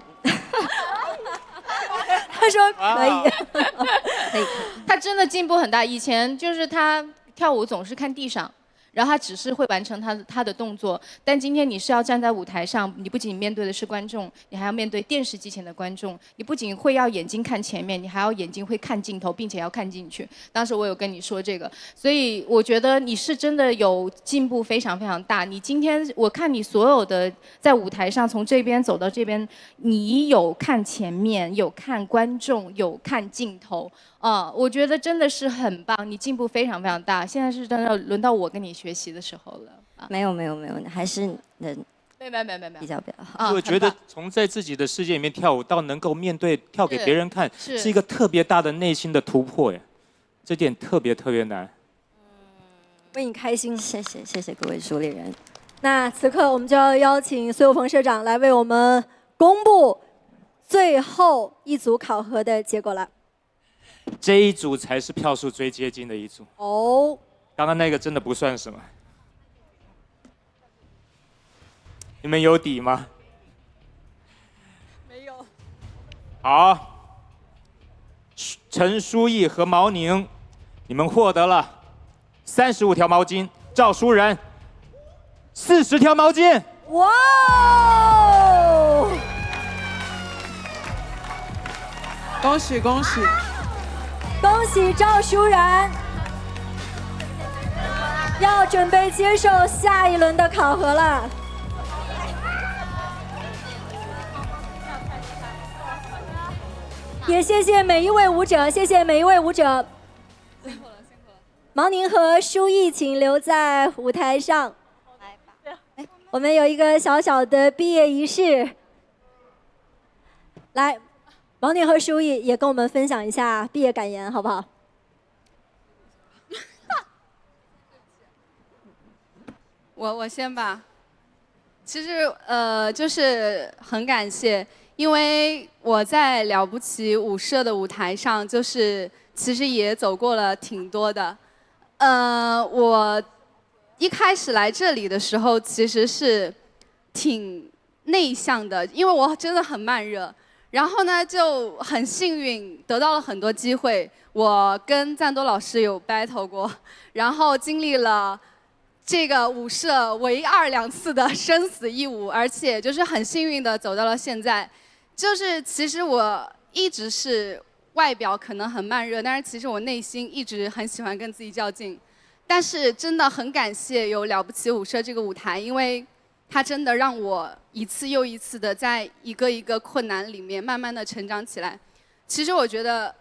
[SPEAKER 1] 他说可以，
[SPEAKER 6] 可以。他真的进步很大，以前就是他跳舞总是看地上，然后他只是会完成他的动作，但今天你是要站在舞台上，你不仅面对的是观众，你还要面对电视机前的观众，你不仅会要眼睛看前面，你还要眼睛会看镜头，并且要看进去。当时我有跟你说这个，所以我觉得你是真的有进步非常非常大。你今天我看你所有的在舞台上从这边走到这边，你有看前面，有看观众，有看镜头。我觉得真的是很棒，你进步非常非常大。现在是真的轮到我跟你学习的时候了。
[SPEAKER 11] 没有，还是
[SPEAKER 6] 没
[SPEAKER 11] 比较好。
[SPEAKER 13] 我觉得从在自己的世界里面跳舞，到能够面对跳给别人看，是一个特别大的内心的突破耶，这点特别难。
[SPEAKER 1] 为你开心，
[SPEAKER 11] 谢谢各位主理人。
[SPEAKER 1] 那此刻我们就要邀请苏有朋社长来为我们公布最后一组考核的结果了。
[SPEAKER 13] 这一组才是票数最接近的一组。刚刚那个真的不算什么。你们有底吗？
[SPEAKER 20] 没有。
[SPEAKER 13] 好，陈书毅和毛宁，你们获得了35条毛巾，赵淑然40条毛巾。
[SPEAKER 1] 哇哦！
[SPEAKER 7] 恭喜恭喜！
[SPEAKER 1] 恭喜赵淑然，要准备接受下一轮的考核了。也谢谢每一位舞者，谢谢每一位舞者。
[SPEAKER 20] 辛苦了。
[SPEAKER 1] 毛宁和舒毅，请留在舞台上。我们有一个小小的毕业仪式。来。毛宁和舒毅也跟我们分享一下毕业感言，好不好？
[SPEAKER 23] 我先吧。其实就是很感谢，因为我在了不起舞社的舞台上，就是其实也走过了挺多的。我一开始来这里的时候，其实是挺内向的，因为我真的很慢热。然后呢，就很幸运得到了很多机会。我跟赞多老师有 battle 过，然后经历了这个舞社唯2、2次的生死一舞，而且就是很幸运的走到了现在。就是其实我一直是外表可能很慢热，但是其实我内心一直很喜欢跟自己较劲。但是真的很感谢有了不起舞社这个舞台，因为它真的让我一次又一次的在一个一个困难里面慢慢的成长起来。其实我觉得，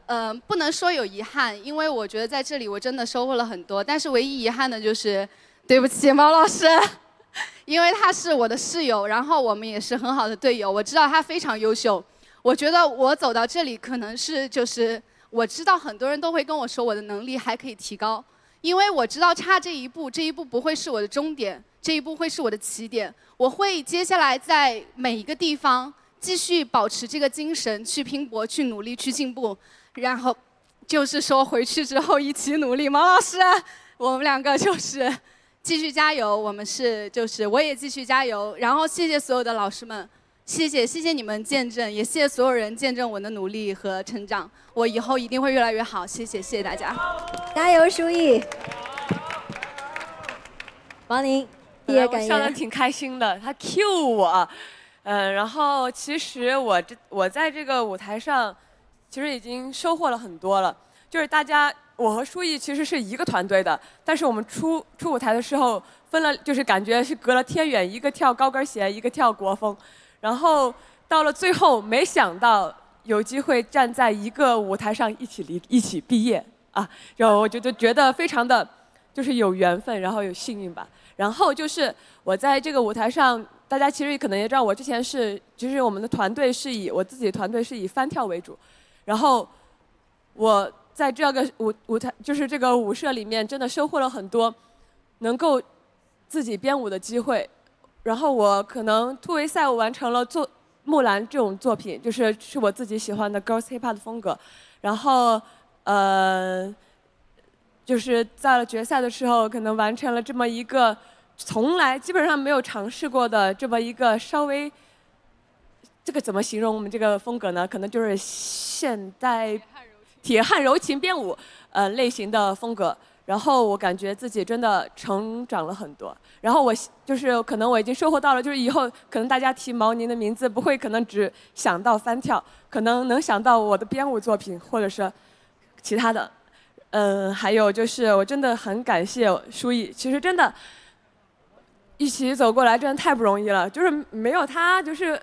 [SPEAKER 23] 不能说有遗憾，因为我觉得在这里我真的收获了很多。但是唯一遗憾的就是，对不起毛老师，因为他是我的室友，然后我们也是很好的队友。我知道他非常优秀，我觉得我走到这里可能是就是我知道很多人都会跟我说我的能力还可以提高，因为我知道差这一步不会是我的终点。这一步会是我的起点，我会接下来在每一个地方继续保持这个精神，去拼搏，去努力，去进步。然后就是说回去之后一起努力，毛老师，我们2个就是继续加油。我们是就是我也继续加油。然后谢谢所有的老师们，谢谢你们见证，也谢谢所有人见证我的努力和成长。我以后一定会越来越好。谢谢大家，
[SPEAKER 1] 加油，舒毅。王宁。
[SPEAKER 22] 我笑得挺开心的，他 cue 我，然后其实我在这个舞台上，其实已经收获了很多了。就是大家，我和舒毅其实是一个团队的，但是我们出舞台的时候分了，就是感觉是隔了天远，一个跳高跟鞋，一个跳国风，然后到了最后，没想到有机会站在一个舞台上一起毕业啊，然后我觉得非常的就是有缘分，然后有幸运吧。然后就是我在这个舞台上，大家其实可能也知道，我之前就是我们的团队我自己的团队是以翻跳为主，然后我在这个舞台就是这个舞社里面，真的收获了很多能够自己编舞的机会。然后我可能突围赛我完成了木兰这种作品，是我自己喜欢的 Girls Hip Hop 的风格。然后就是在了决赛的时候，可能完成了这么一个从来基本上没有尝试过的这么一个稍微，这个怎么形容我们这个风格呢？可能就是现代铁汉柔情编舞类型的风格。然后我感觉自己真的成长了很多。然后可能我已经收获到了，就是以后可能大家提毛宁的名字，不会可能只想到翻跳，可能能想到我的编舞作品，或者是其他的。还有就是我真的很感谢舒毅，其实真的一起走过来真的太不容易了，就是没有他，就是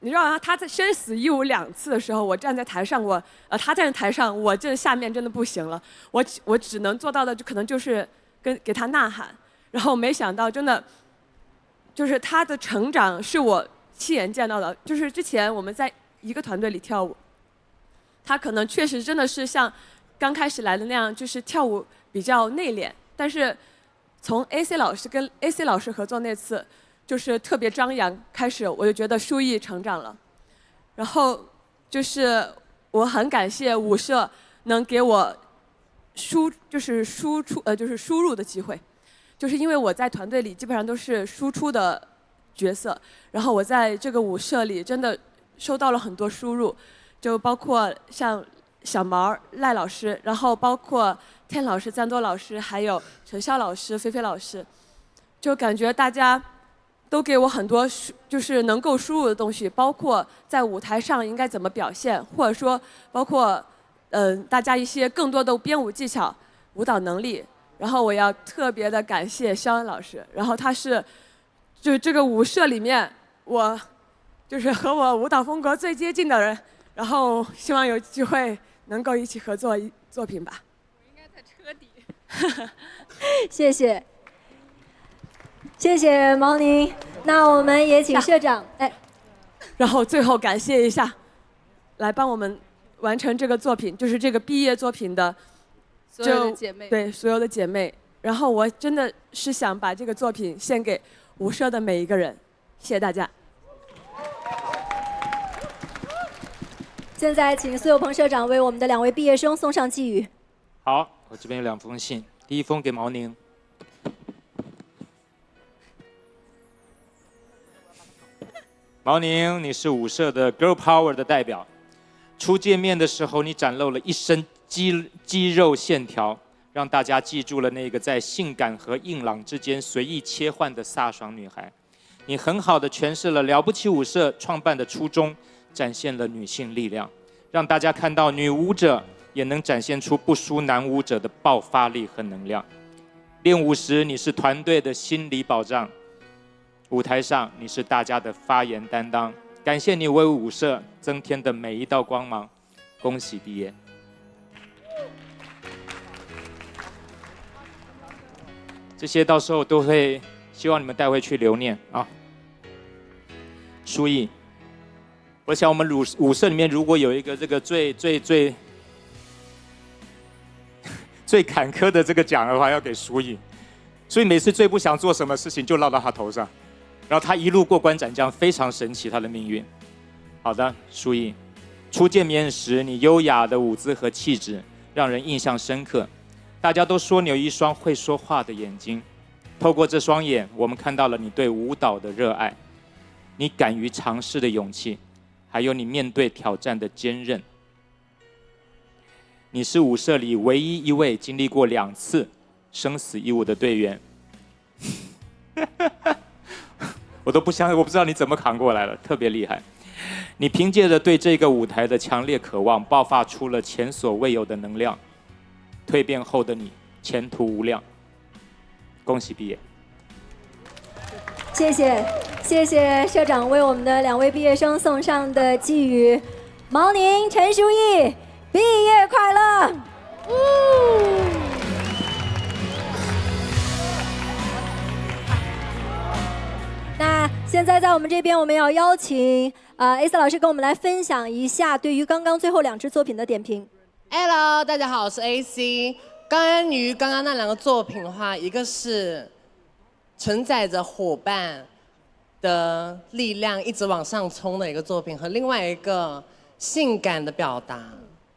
[SPEAKER 22] 你知道他在生死一舞2次的时候，我站在台上，他站在台上，我这下面真的不行了，我只能做到的可能就是给他呐喊。然后没想到真的就是他的成长是我亲眼见到的，就是之前我们在一个团队里跳舞，他可能确实真的是像刚开始来的那样，就是跳舞比较内敛，但是从 AC 老师跟 AC 老师合作那次，就是特别张扬开始，我就觉得舒毅成长了。然后就是我很感谢舞社能给我输入的机会，就是因为我在团队里基本上都是输出的角色，然后我在这个舞社里真的收到了很多输入，就包括像小毛、赖老师，然后包括天老师、赞多老师，还有陈潇老师、菲菲老师，就感觉大家都给我很多就是能够输入的东西，包括在舞台上应该怎么表现，或者说包括大家一些更多的编舞技巧、舞蹈能力。然后我要特别的感谢肖恩老师，然后他是就这个舞社里面我就是和我舞蹈风格最接近的人，然后希望有机会能够一起合作作品吧。
[SPEAKER 18] 我应该在车底。
[SPEAKER 1] 谢谢，谢谢毛宁。那我们也请社长，
[SPEAKER 22] 然后最后感谢一下，来帮我们完成这个作品，就是这个毕业作品的
[SPEAKER 18] 所有的姐妹，
[SPEAKER 22] 对所有的姐妹。然后我真的是想把这个作品献给舞社的每一个人，谢谢大家。
[SPEAKER 1] 现在请苏有朋社长为我们的2位毕业生送上寄语。
[SPEAKER 13] 好，我这边有2封信，第一封给毛宁。毛宁，你是舞社的 Girl Power 的代表。初见面的时候，你展露了一身肌肉线条，让大家记住了那个在性感和硬朗之间随意切换的飒爽女孩。你很好的诠释了了不起舞社创办的初衷，展现了女性力量，让大家看到女舞者也能展现出不输男舞者的爆发力和能量。练舞时，你是团队的心理保障。舞台上，你是大家的发言担当，感谢你为舞社增添的每一道光芒，恭喜毕业！这些到时候都会希望你们带回去留念啊。舒毅，我想我们舞社里面如果有一个这个最坎坷的这个奖的话，要给舒毅。所以每次最不想做什么事情就落到他头上。然后他一路过关斩将，非常神奇他的命运。好的，舒毅，初见面时你优雅的舞姿和气质让人印象深刻，大家都说你有一双会说话的眼睛，透过这双眼，我们看到了你对舞蹈的热爱，你敢于尝试的勇气，还有你面对挑战的坚韧。你是舞社里唯一一位经历过2次生死一舞的队员。我不知道你怎么扛过来了，特别厉害。你凭借着对这个舞台的强烈渴望，爆发出了前所未有的能量。蜕变后的你，前途无量。恭喜毕业。
[SPEAKER 1] 谢谢，谢谢社长为我们的2位毕业生送上的寄语。毛宁、陈淑艺，毕业快乐！那现在在我们这边，我们要邀请AC 老师跟我们来分享一下对于刚刚最后2支作品的点评。
[SPEAKER 9] Hello， 大家好，我是 AC。关于刚刚那2个作品的话，一个是承载着伙伴的力量一直往上冲的一个作品，和另外一个性感的表达。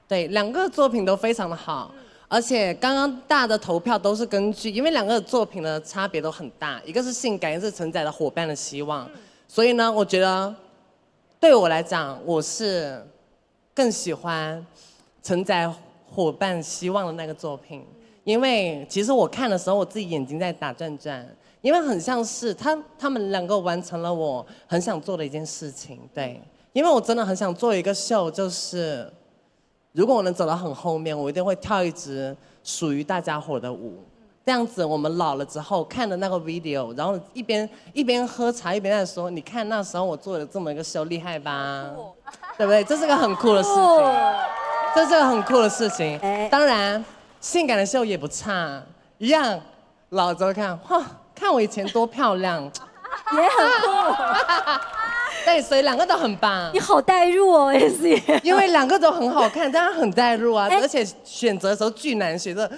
[SPEAKER 9] 对，2个作品都非常的好。而且刚刚大的投票都是根据，因为2个作品的差别都很大，一个是性感，一个是承载了伙伴的希望。所以呢，我觉得对我来讲，我是更喜欢承载伙伴希望的那个作品，因为其实我看的时候，我自己眼睛在打转转，因为很像是他们2个完成了我很想做的一件事情。对，因为我真的很想做一个秀，就是。如果我能走到很后面，我一定会跳一支属于大家伙的舞。这样子，我们老了之后看的那个 video， 然后一边喝茶一边在说：“你看那时候我做的这么一个秀，厉害吧？对不对？这是个很酷的事情，这是个很酷的事情。当然，性感的秀也不差，一样老着看，哇，看我以前多漂亮，
[SPEAKER 1] 也很酷。”
[SPEAKER 9] 对，所以2个都很棒。
[SPEAKER 1] 你好带入哦 ，AC。因
[SPEAKER 9] 为2个都很好看，当然很带入啊。而且选择的时候巨难选择，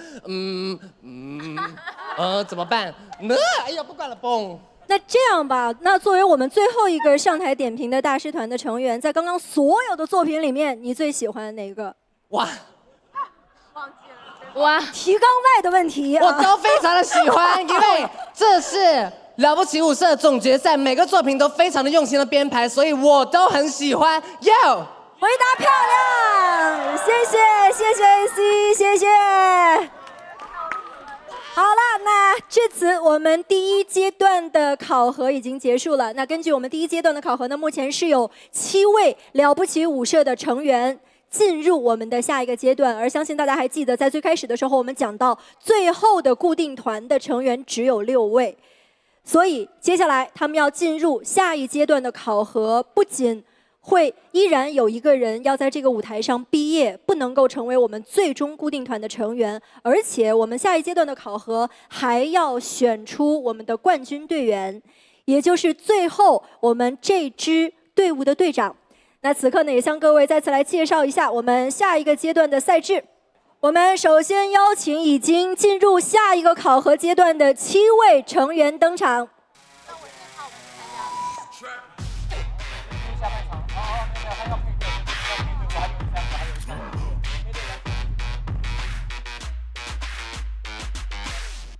[SPEAKER 9] 怎么办？哎呀，不管了，嘣。
[SPEAKER 1] 那这样吧，那作为我们最后一个上台点评的大师团的成员，在刚刚所有的作品里面，你最喜欢哪个？
[SPEAKER 9] 哇，
[SPEAKER 1] 提纲外的问题，
[SPEAKER 9] 我都非常的喜欢，因为这是。了不起舞社总决赛，每个作品都非常的用心的编排，所以我都很喜欢。Yo，
[SPEAKER 1] 回答漂亮，谢谢 AC， 谢谢。好了，那至此我们第1阶段的考核已经结束了。那根据我们第1阶段的考核呢，目前是有7位了不起舞社的成员进入我们的下一个阶段，而相信大家还记得，在最开始的时候我们讲到，最后的固定团的成员只有6位。所以接下来他们要进入下一阶段的考核，不仅会依然有1个人要在这个舞台上毕业，不能够成为我们最终固定团的成员，而且我们下一阶段的考核还要选出我们的冠军队员，也就是最后我们这支队伍的队长。那此刻呢，也向各位再次来介绍一下我们下一个阶段的赛制。我们首先邀请已经进入下一个考核阶段的7位成员登场。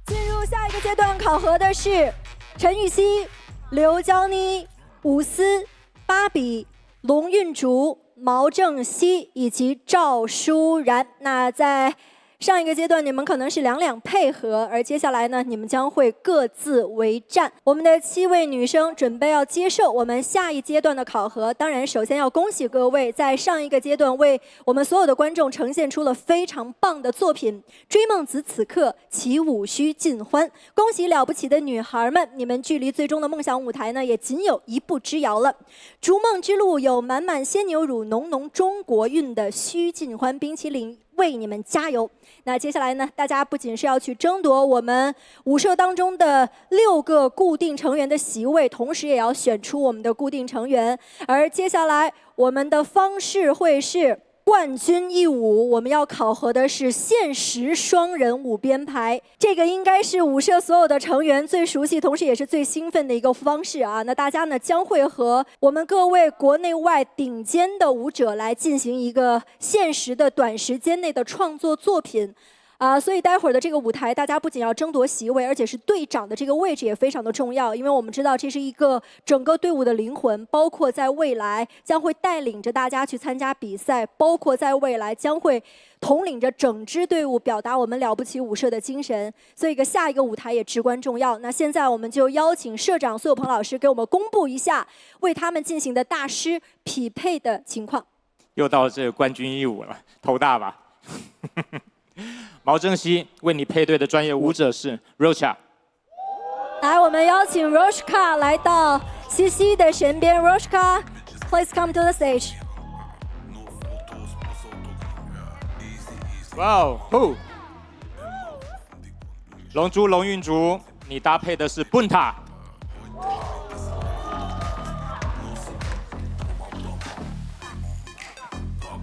[SPEAKER 1] 进入下一个阶段考核的是陈芋汐、刘娇妮、伍思、芭比、龙韵竹、毛正熙以及赵舒然。那在上一个阶段，你们可能是2-2配合，而接下来呢，你们将会各自为战。我们的7位女生准备要接受我们下一阶段的考核。当然，首先要恭喜各位，在上一个阶段为我们所有的观众呈现出了非常棒的作品。追梦子此刻起舞须尽欢，恭喜了不起的女孩们，你们距离最终的梦想舞台呢，也仅有1步之遥了。逐梦之路有满满鲜牛乳、浓浓中国韵的须尽欢冰淇淋。为你们加油！那接下来呢，大家不仅是要去争夺我们舞社当中的6个固定成员的席位，同时也要选出我们的固定成员。而接下来我们的方式会是冠军一舞，我们要考核的是限时双人舞编排，这个应该是舞社所有的成员最熟悉，同时也是最兴奋的一个方式啊。那大家呢将会和我们各位国内外顶尖的舞者来进行一个限时的短时间内的创作作品。所以待会儿的这个舞台，大家不仅要争夺席位，而且是队长的这个位置也非常的重要，因为我们知道这是一个整个队伍的灵魂，包括在未来将会带领着大家去参加比赛，包括在未来将会统领着整支队伍，表达我们了不起舞社的精神。所以下一个舞台也至关重要。那现在我们就邀请社长苏有朋老师给我们公布一下为他们进行的大师匹配的情况。
[SPEAKER 13] 又到这个冠军一舞了，头大吧？毛正熙为你配对的专业舞者是 Rocha。
[SPEAKER 1] 来，我们邀请 Roshka 来到西西的身边。Roshka, please come to the stage.
[SPEAKER 13] 哇哦！龙珠龙运竹，你搭配的是 Bunta。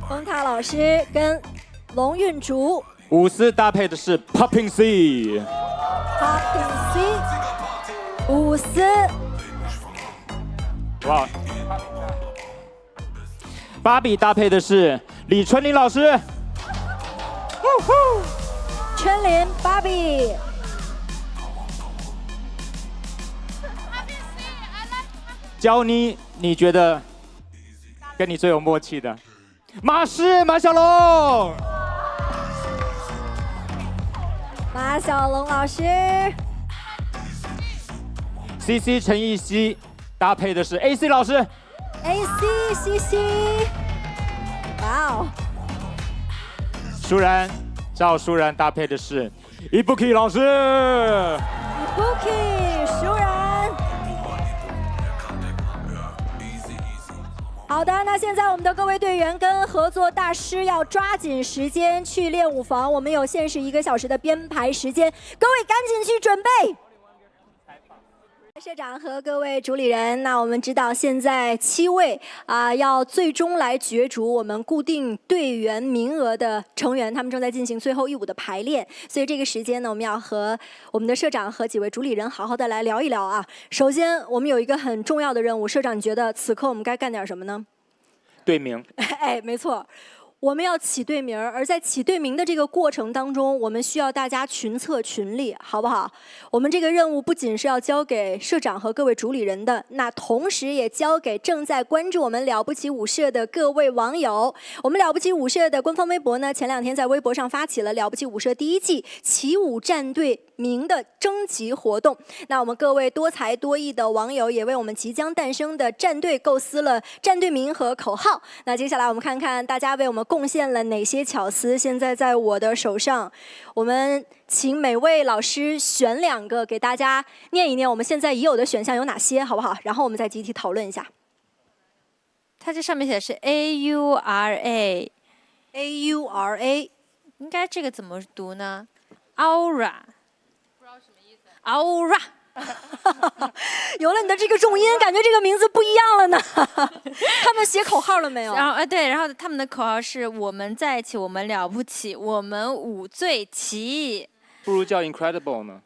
[SPEAKER 1] 崩塔老师跟龙运竹。
[SPEAKER 13] 伍思搭配的是 Popping C。Popping
[SPEAKER 1] C。伍思。
[SPEAKER 13] 哇！芭比搭配的是李春林老师。
[SPEAKER 1] 春林，芭比。
[SPEAKER 13] 教你觉得跟你最有默契的？马小龙。
[SPEAKER 1] 马小龙老师。
[SPEAKER 13] CC 陈奕希搭配的是 AC 老师。
[SPEAKER 1] AC 西西。哇哦。
[SPEAKER 13] 赵舒然搭配的是 Ibuki 老师。
[SPEAKER 1] Ibuki 舒然。好的，那现在我们的各位队员跟合作大师要抓紧时间去练舞房，我们有限时1个小时的编排时间，各位赶紧去准备。社长和各位主理人，那我们知道现在7位要最终来角逐我们固定队员名额的成员，他们正在进行最后1舞的排练，所以这个时间呢，我们要和我们的社长和几位主理人好好的来聊一聊啊。首先，我们有一个很重要的任务，社长，你觉得此刻我们该干点什么呢？
[SPEAKER 13] 队名。
[SPEAKER 1] 哎，没错。我们要起队名，而在起队名的这个过程当中，我们需要大家群策群力，好不好？我们这个任务不仅是要交给社长和各位主理人的，那同时也交给正在关注我们了不起舞社的各位网友。我们了不起舞社的官方微博呢，前2天在微博上发起了了不起舞社第1季起舞战队名的征集活动。那我们各位多才多艺的网友也为我们即将诞生的战队构思了战队名和口号。那接下来我们看看大家为我们贡献了哪些巧思，现在在我的手上，我们请每位老师选2个给大家念一念我们现在已有的选项有哪些，好不好？然后我们再集体讨论一下。
[SPEAKER 8] 它这上面写的是 AURA，
[SPEAKER 1] AURA，
[SPEAKER 8] 应该这个怎么读呢 ？Aura， 不知道什么意思。Aura。
[SPEAKER 1] 有了你的这个重音，感觉这个名字不一样了呢。他们写口号了没有？
[SPEAKER 8] 然后对，然后他们的口号是我们在一起，我们了不起，我们舞最齐。
[SPEAKER 13] 不如叫 Incredible 呢？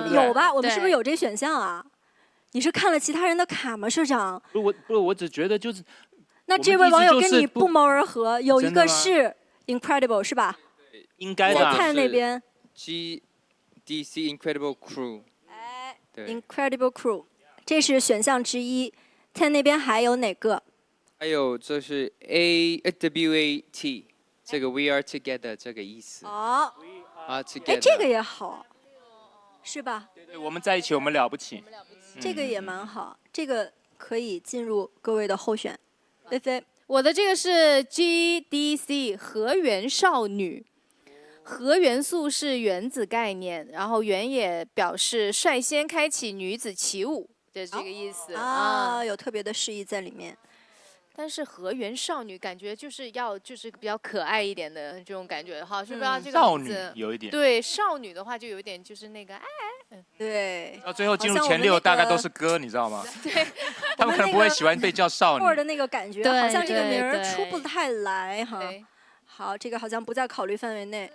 [SPEAKER 1] 有吧？我们是不是有这选项啊？你是看了其他人的卡吗，社长？
[SPEAKER 13] 我只觉得就是。
[SPEAKER 1] 那这位网友跟你不谋而合，有一个是 Incredible 是吧？
[SPEAKER 13] 应该
[SPEAKER 1] 吧。再看那边
[SPEAKER 5] GDC Incredible Crew。Incredible
[SPEAKER 1] Crew， 这是选项之一。看那边还有哪个？
[SPEAKER 5] 还有这是 AWAT， 这个 We Are Together 这个意思。
[SPEAKER 1] 哦。
[SPEAKER 5] Together。
[SPEAKER 1] 哎，这个也好，是吧？
[SPEAKER 13] 对，我们在一起，我们了不起。
[SPEAKER 1] 这个也蛮好，这个可以进入各位的候选。菲菲，
[SPEAKER 6] 我的这个是 GDC 核元少女。核元素是原子概念，然后原也表示率先开启女子起舞的这个意思
[SPEAKER 1] 有特别的释义在里面。
[SPEAKER 6] 但是核元少女感觉就是比较可爱一点的这种感觉哈，是不是这个名字？
[SPEAKER 13] 少女有一点。
[SPEAKER 6] 对，少女的话就有点就是那个
[SPEAKER 1] 对。
[SPEAKER 13] 到最后进入前6大概都是歌，你知道吗？
[SPEAKER 6] 对。
[SPEAKER 13] 他们可能不会喜欢被叫少女。
[SPEAKER 1] 的那个感觉，好像这个名儿出不太来哈。好，这个好像不在考虑范围内。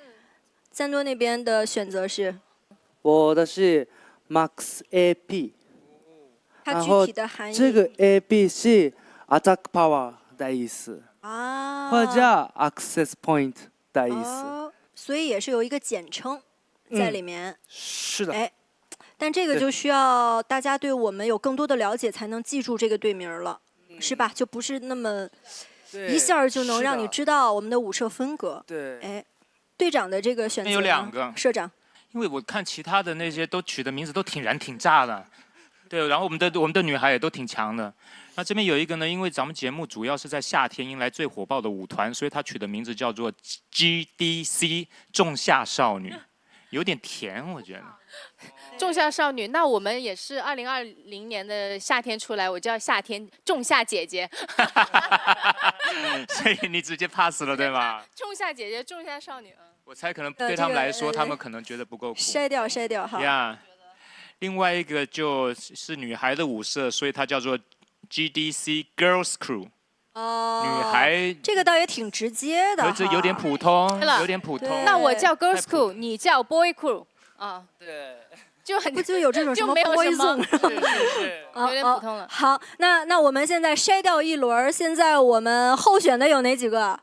[SPEAKER 1] 赞多那边的选择是，
[SPEAKER 4] 我的是 Max AP，
[SPEAKER 1] 它具体的含义。
[SPEAKER 4] 这个 AP 是 Attack Power 的意思或者 Access Point 的意思，
[SPEAKER 1] 所以也是有一个简称在里面。
[SPEAKER 4] 是的。
[SPEAKER 1] 哎，但这个就需要大家对我们有更多的了解，才能记住这个队名了，是吧？就不是那么一下就能让你知道我们的舞社风格。
[SPEAKER 4] 对。
[SPEAKER 1] 哎。队长的这个选择
[SPEAKER 13] 有2个，
[SPEAKER 1] 社长，
[SPEAKER 13] 因为我看其他的那些都取的名字都挺燃挺炸的，对，然后我们的女孩也都挺强的。那这边有一个呢，因为咱们节目主要是在夏天迎来最火爆的舞团，所以他取的名字叫做 GDC 仲夏少女，有点甜，我觉得。
[SPEAKER 6] 仲夏少女，那我们也是2020年的夏天出来，我叫夏天仲夏姐姐。
[SPEAKER 13] 所以你直接 pass 了，对吗？
[SPEAKER 6] 仲夏姐姐，仲夏少女。
[SPEAKER 13] 我猜可能对他们来说，他们可能觉得不够酷。
[SPEAKER 1] 筛掉，好。
[SPEAKER 13] 呀，另外一个就是女孩的舞社，所以它叫做 GDC Girls Crew。
[SPEAKER 1] 哦。
[SPEAKER 13] 女孩。
[SPEAKER 1] 这个倒也挺直接的。
[SPEAKER 13] 这有点普通，有点普通。
[SPEAKER 6] 那我叫 Girls Crew， 你叫 Boy Crew 啊。
[SPEAKER 4] 对。
[SPEAKER 1] 不就有这种什么 boy zone，
[SPEAKER 6] 是有点普通了。
[SPEAKER 1] 好，那我们现在筛掉一轮，现在我们候选的有哪几个？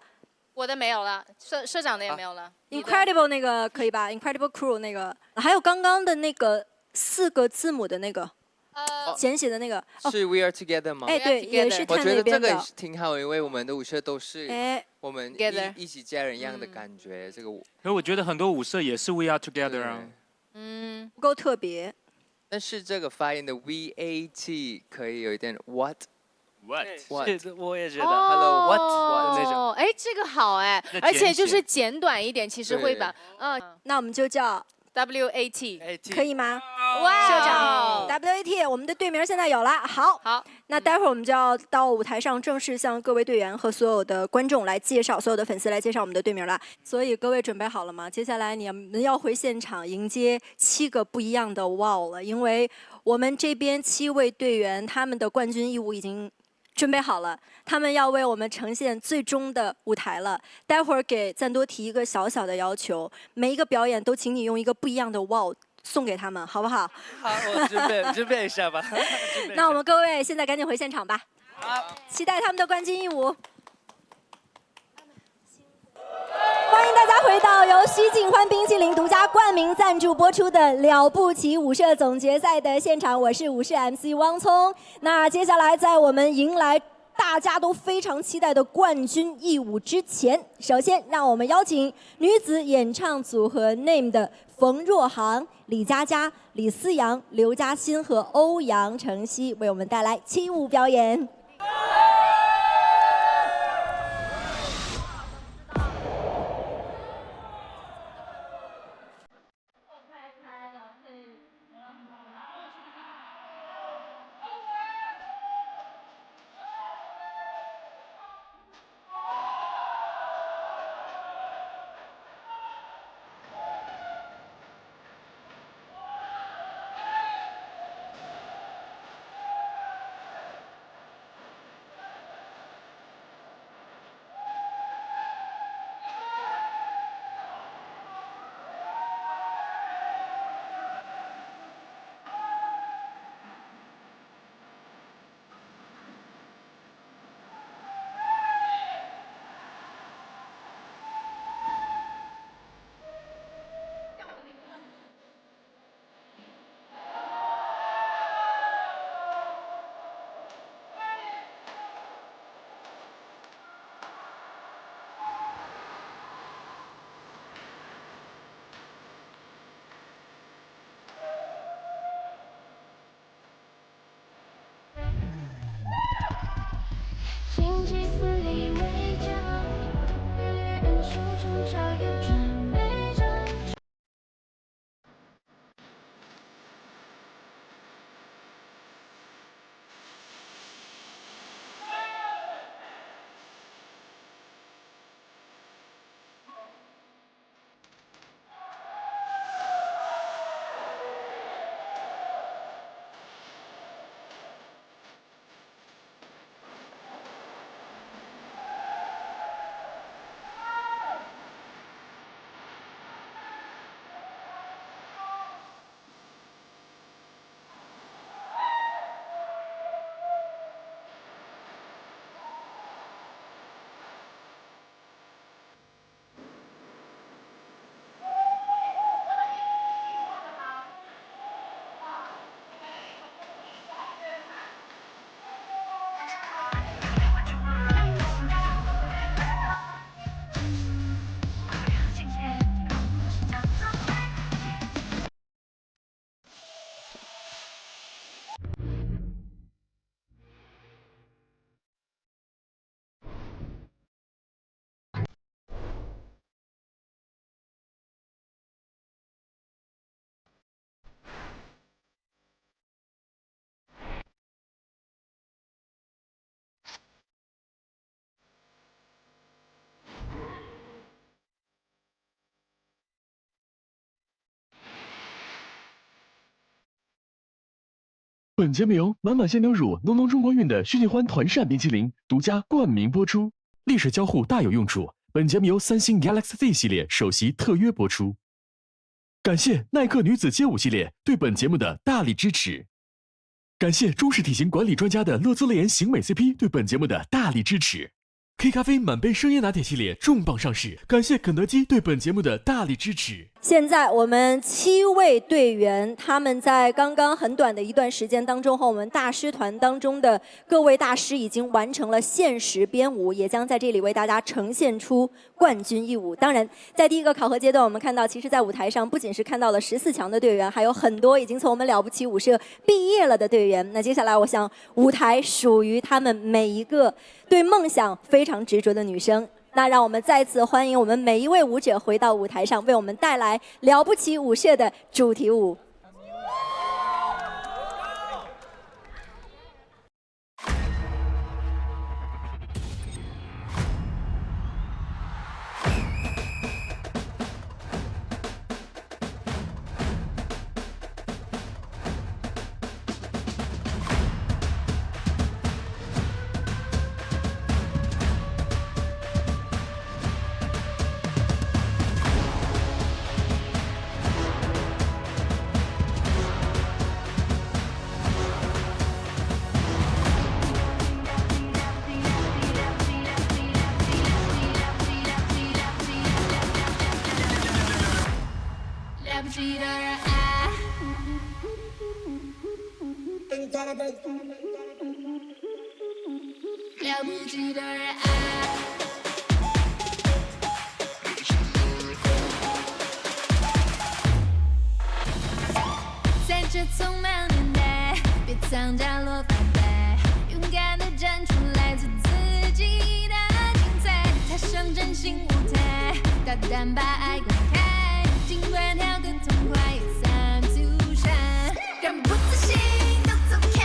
[SPEAKER 6] 我的没有了，社长的也没有了。
[SPEAKER 1] Incredible 那个可以吧 ？Incredible Crew 那个，还有刚刚的那个4个字母的那个，简写的那个。
[SPEAKER 5] 是 We Are Together 吗？
[SPEAKER 1] 哎，对，也是看那边的。
[SPEAKER 5] 我觉得这个也是挺好，因为我们的舞社都是我们一起家人一样的感觉。这个舞。
[SPEAKER 13] 可我觉得很多舞社也是 We Are Together 啊。
[SPEAKER 1] 不够特别。
[SPEAKER 5] 但是这个发音的 VAT 可以有一点 What。
[SPEAKER 4] 是，我也觉得。
[SPEAKER 5] Hello what
[SPEAKER 6] 那
[SPEAKER 5] 种。
[SPEAKER 6] 哎，这个好哎，而且就是简短一点，其实会把
[SPEAKER 1] 那我们就叫
[SPEAKER 6] WAT，
[SPEAKER 1] 可以吗？
[SPEAKER 6] 哇，
[SPEAKER 1] 社长 WAT， 我们的队名现在有了。好，那待会儿我们就要到舞台上正式向各位队员和所有的观众来介绍，所有的粉丝来介绍我们的队名了。所以各位准备好了吗？接下来你们要回现场迎接7个不一样的 wow 了，因为我们这边7位队员他们的冠军义务已经准备好了，他们要为我们呈现最终的舞台了。待会儿给赞多提一个小小的要求，每一个表演都请你用一个不一样的 wow 送给他们，好不好？
[SPEAKER 4] 好，我准备一下吧。
[SPEAKER 1] 那我们各位现在赶紧回现场吧。
[SPEAKER 4] 好，
[SPEAKER 1] 期待他们的冠军义务。欢迎大家回到由徐景欢冰淇淋独家冠名赞助播出的《了不起舞社总决赛》的现场，我是舞社 MC 汪聪。那接下来，在我们迎来大家都非常期待的冠军义舞之前，首先让我们邀请女子演唱组合 NAME 的冯若航、李佳佳、李思阳、刘嘉欣和欧阳承熙为我们带来起舞表演。
[SPEAKER 3] 荆棘肆意围剿，人手中炸药准备着。
[SPEAKER 10] 本节目由满满鲜牛乳、浓浓中国韵的旭旭欢团扇冰淇淋独家冠名播出，历史交互大有用处。本节目由三星 Galaxy Z 系列首席特约播出。感谢耐克女子街舞系列对本节目的大力支持。感谢中式体型管理专家的乐姿乐颜型美 CP 对本节目的大力支持。K 咖啡满杯生椰拿铁系列重磅上市，感谢肯德基对本节目的大力支持。
[SPEAKER 1] 现在我们7位队员，他们在刚刚很短的一段时间当中，和我们大师团当中的各位大师已经完成了限时编舞，也将在这里为大家呈现出冠军一舞。当然，在第一个考核阶段，我们看到，其实，在舞台上不仅是看到了14强的队员，还有很多已经从我们了不起舞社毕业了的队员。那接下来，我想舞台属于他们每一个对梦想非常执着的女生。那让我们再次欢迎我们每一位舞者回到舞台上，为我们带来了不起舞社的主题舞。
[SPEAKER 3] 了不起的人爱，了不起的人爱。在这匆忙年代，别藏角落发呆，勇敢地站出来做自己的精彩，踏上真心舞台，大胆把爱公开，尽管跳个痛快也散出山，让不自信都走开，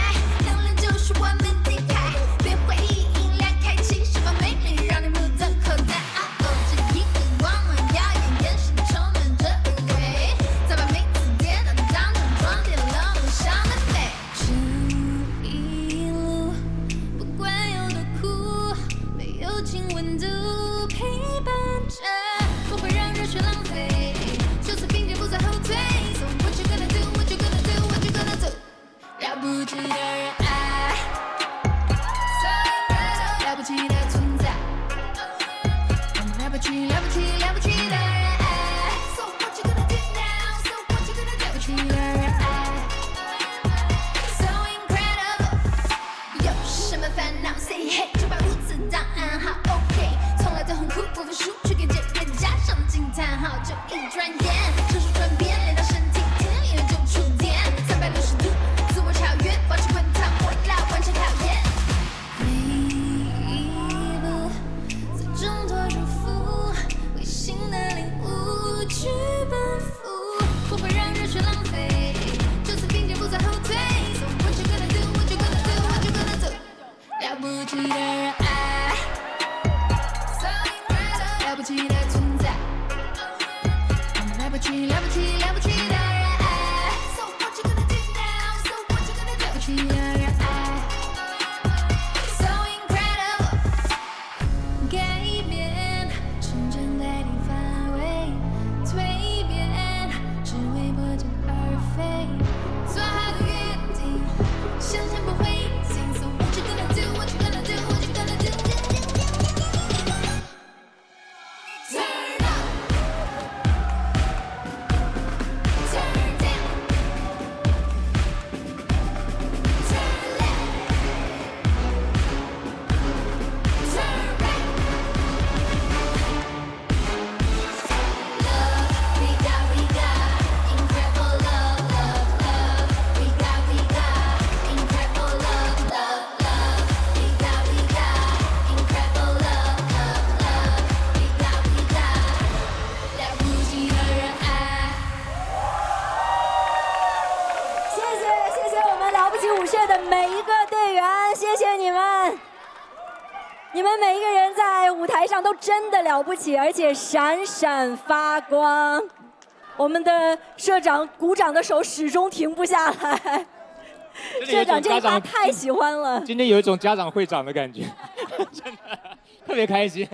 [SPEAKER 3] 能量就是我们的开，别怀疑音量开启，释放魅力让你目瞪口呆。哦，这一个光芒耀眼，眼神充满着无畏，早把妹子跌倒当场撞跌了路上的飞。这一路不管有多苦，没有亲温度陪伴着，不会让热血浪费，就算并肩不再后退。So what you gonna do? What you gonna do? What you gonna do? 了不起的人爱，了不起的存在，了不起了不起了不起的人爱。So what you gonna do now? So what you gonna do? 了不起的人爱 ，So incredible。有什么烦恼 ？Say hey， 就把舞姿当暗号。OK， 从来都很酷，不服输，去给这个加上惊叹号。就一转眼，成熟转变，练到身体天眼就触电，360度自我超越，保持滚烫火辣，完成考验。每一步最终脱束缚，为新的领悟去奔赴，不会让热血浪费，就算并肩不再后退。So what you gonna do? What you gonna do? What you gonna do? 了不起的人爱，了不起的存在，了不起了不起了不起的人爱。So what you gonna do now? So what you gonna do? 了不起的人爱 ，So incredible。改变，真正代替范围，蜕变，只为破茧而飞。做好的约定，向前不会停。So what you gonna do? What you gonna do? What you gonna do? Turn up, turn down, turn left, turn right. Love, we got incredible love, love, love. We got incredible love, love, love. We got incredible love, love, love. We got了不起的人爱。
[SPEAKER 1] 谢谢我们了不起舞社的每一个队员，谢谢你们，你们每一个人在舞台上都真的了不起，而且闪闪发光。我们的社长鼓掌的手始终停不下来。社长这话太喜欢了。
[SPEAKER 13] 今天有一种家长会长的感觉，真的特别开心。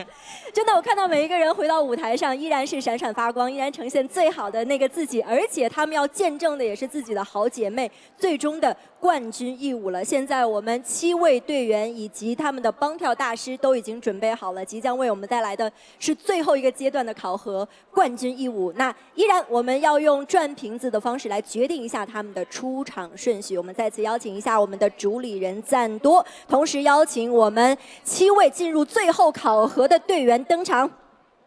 [SPEAKER 1] 真的，我看到每一个人回到舞台上，依然是闪闪发光，依然呈现最好的那个自己，而且他们要见证的也是自己的好姐妹最终的冠军义舞了。现在我们7位队员以及他们的帮跳大师都已经准备好了，即将为我们带来的是最后一个阶段的考核——冠军义舞。那依然我们要用转瓶子的方式来决定一下他们的出场顺序。我们再次邀请一下我们的主理人赞多，同时邀请我们7位进入最后考核的队员登场。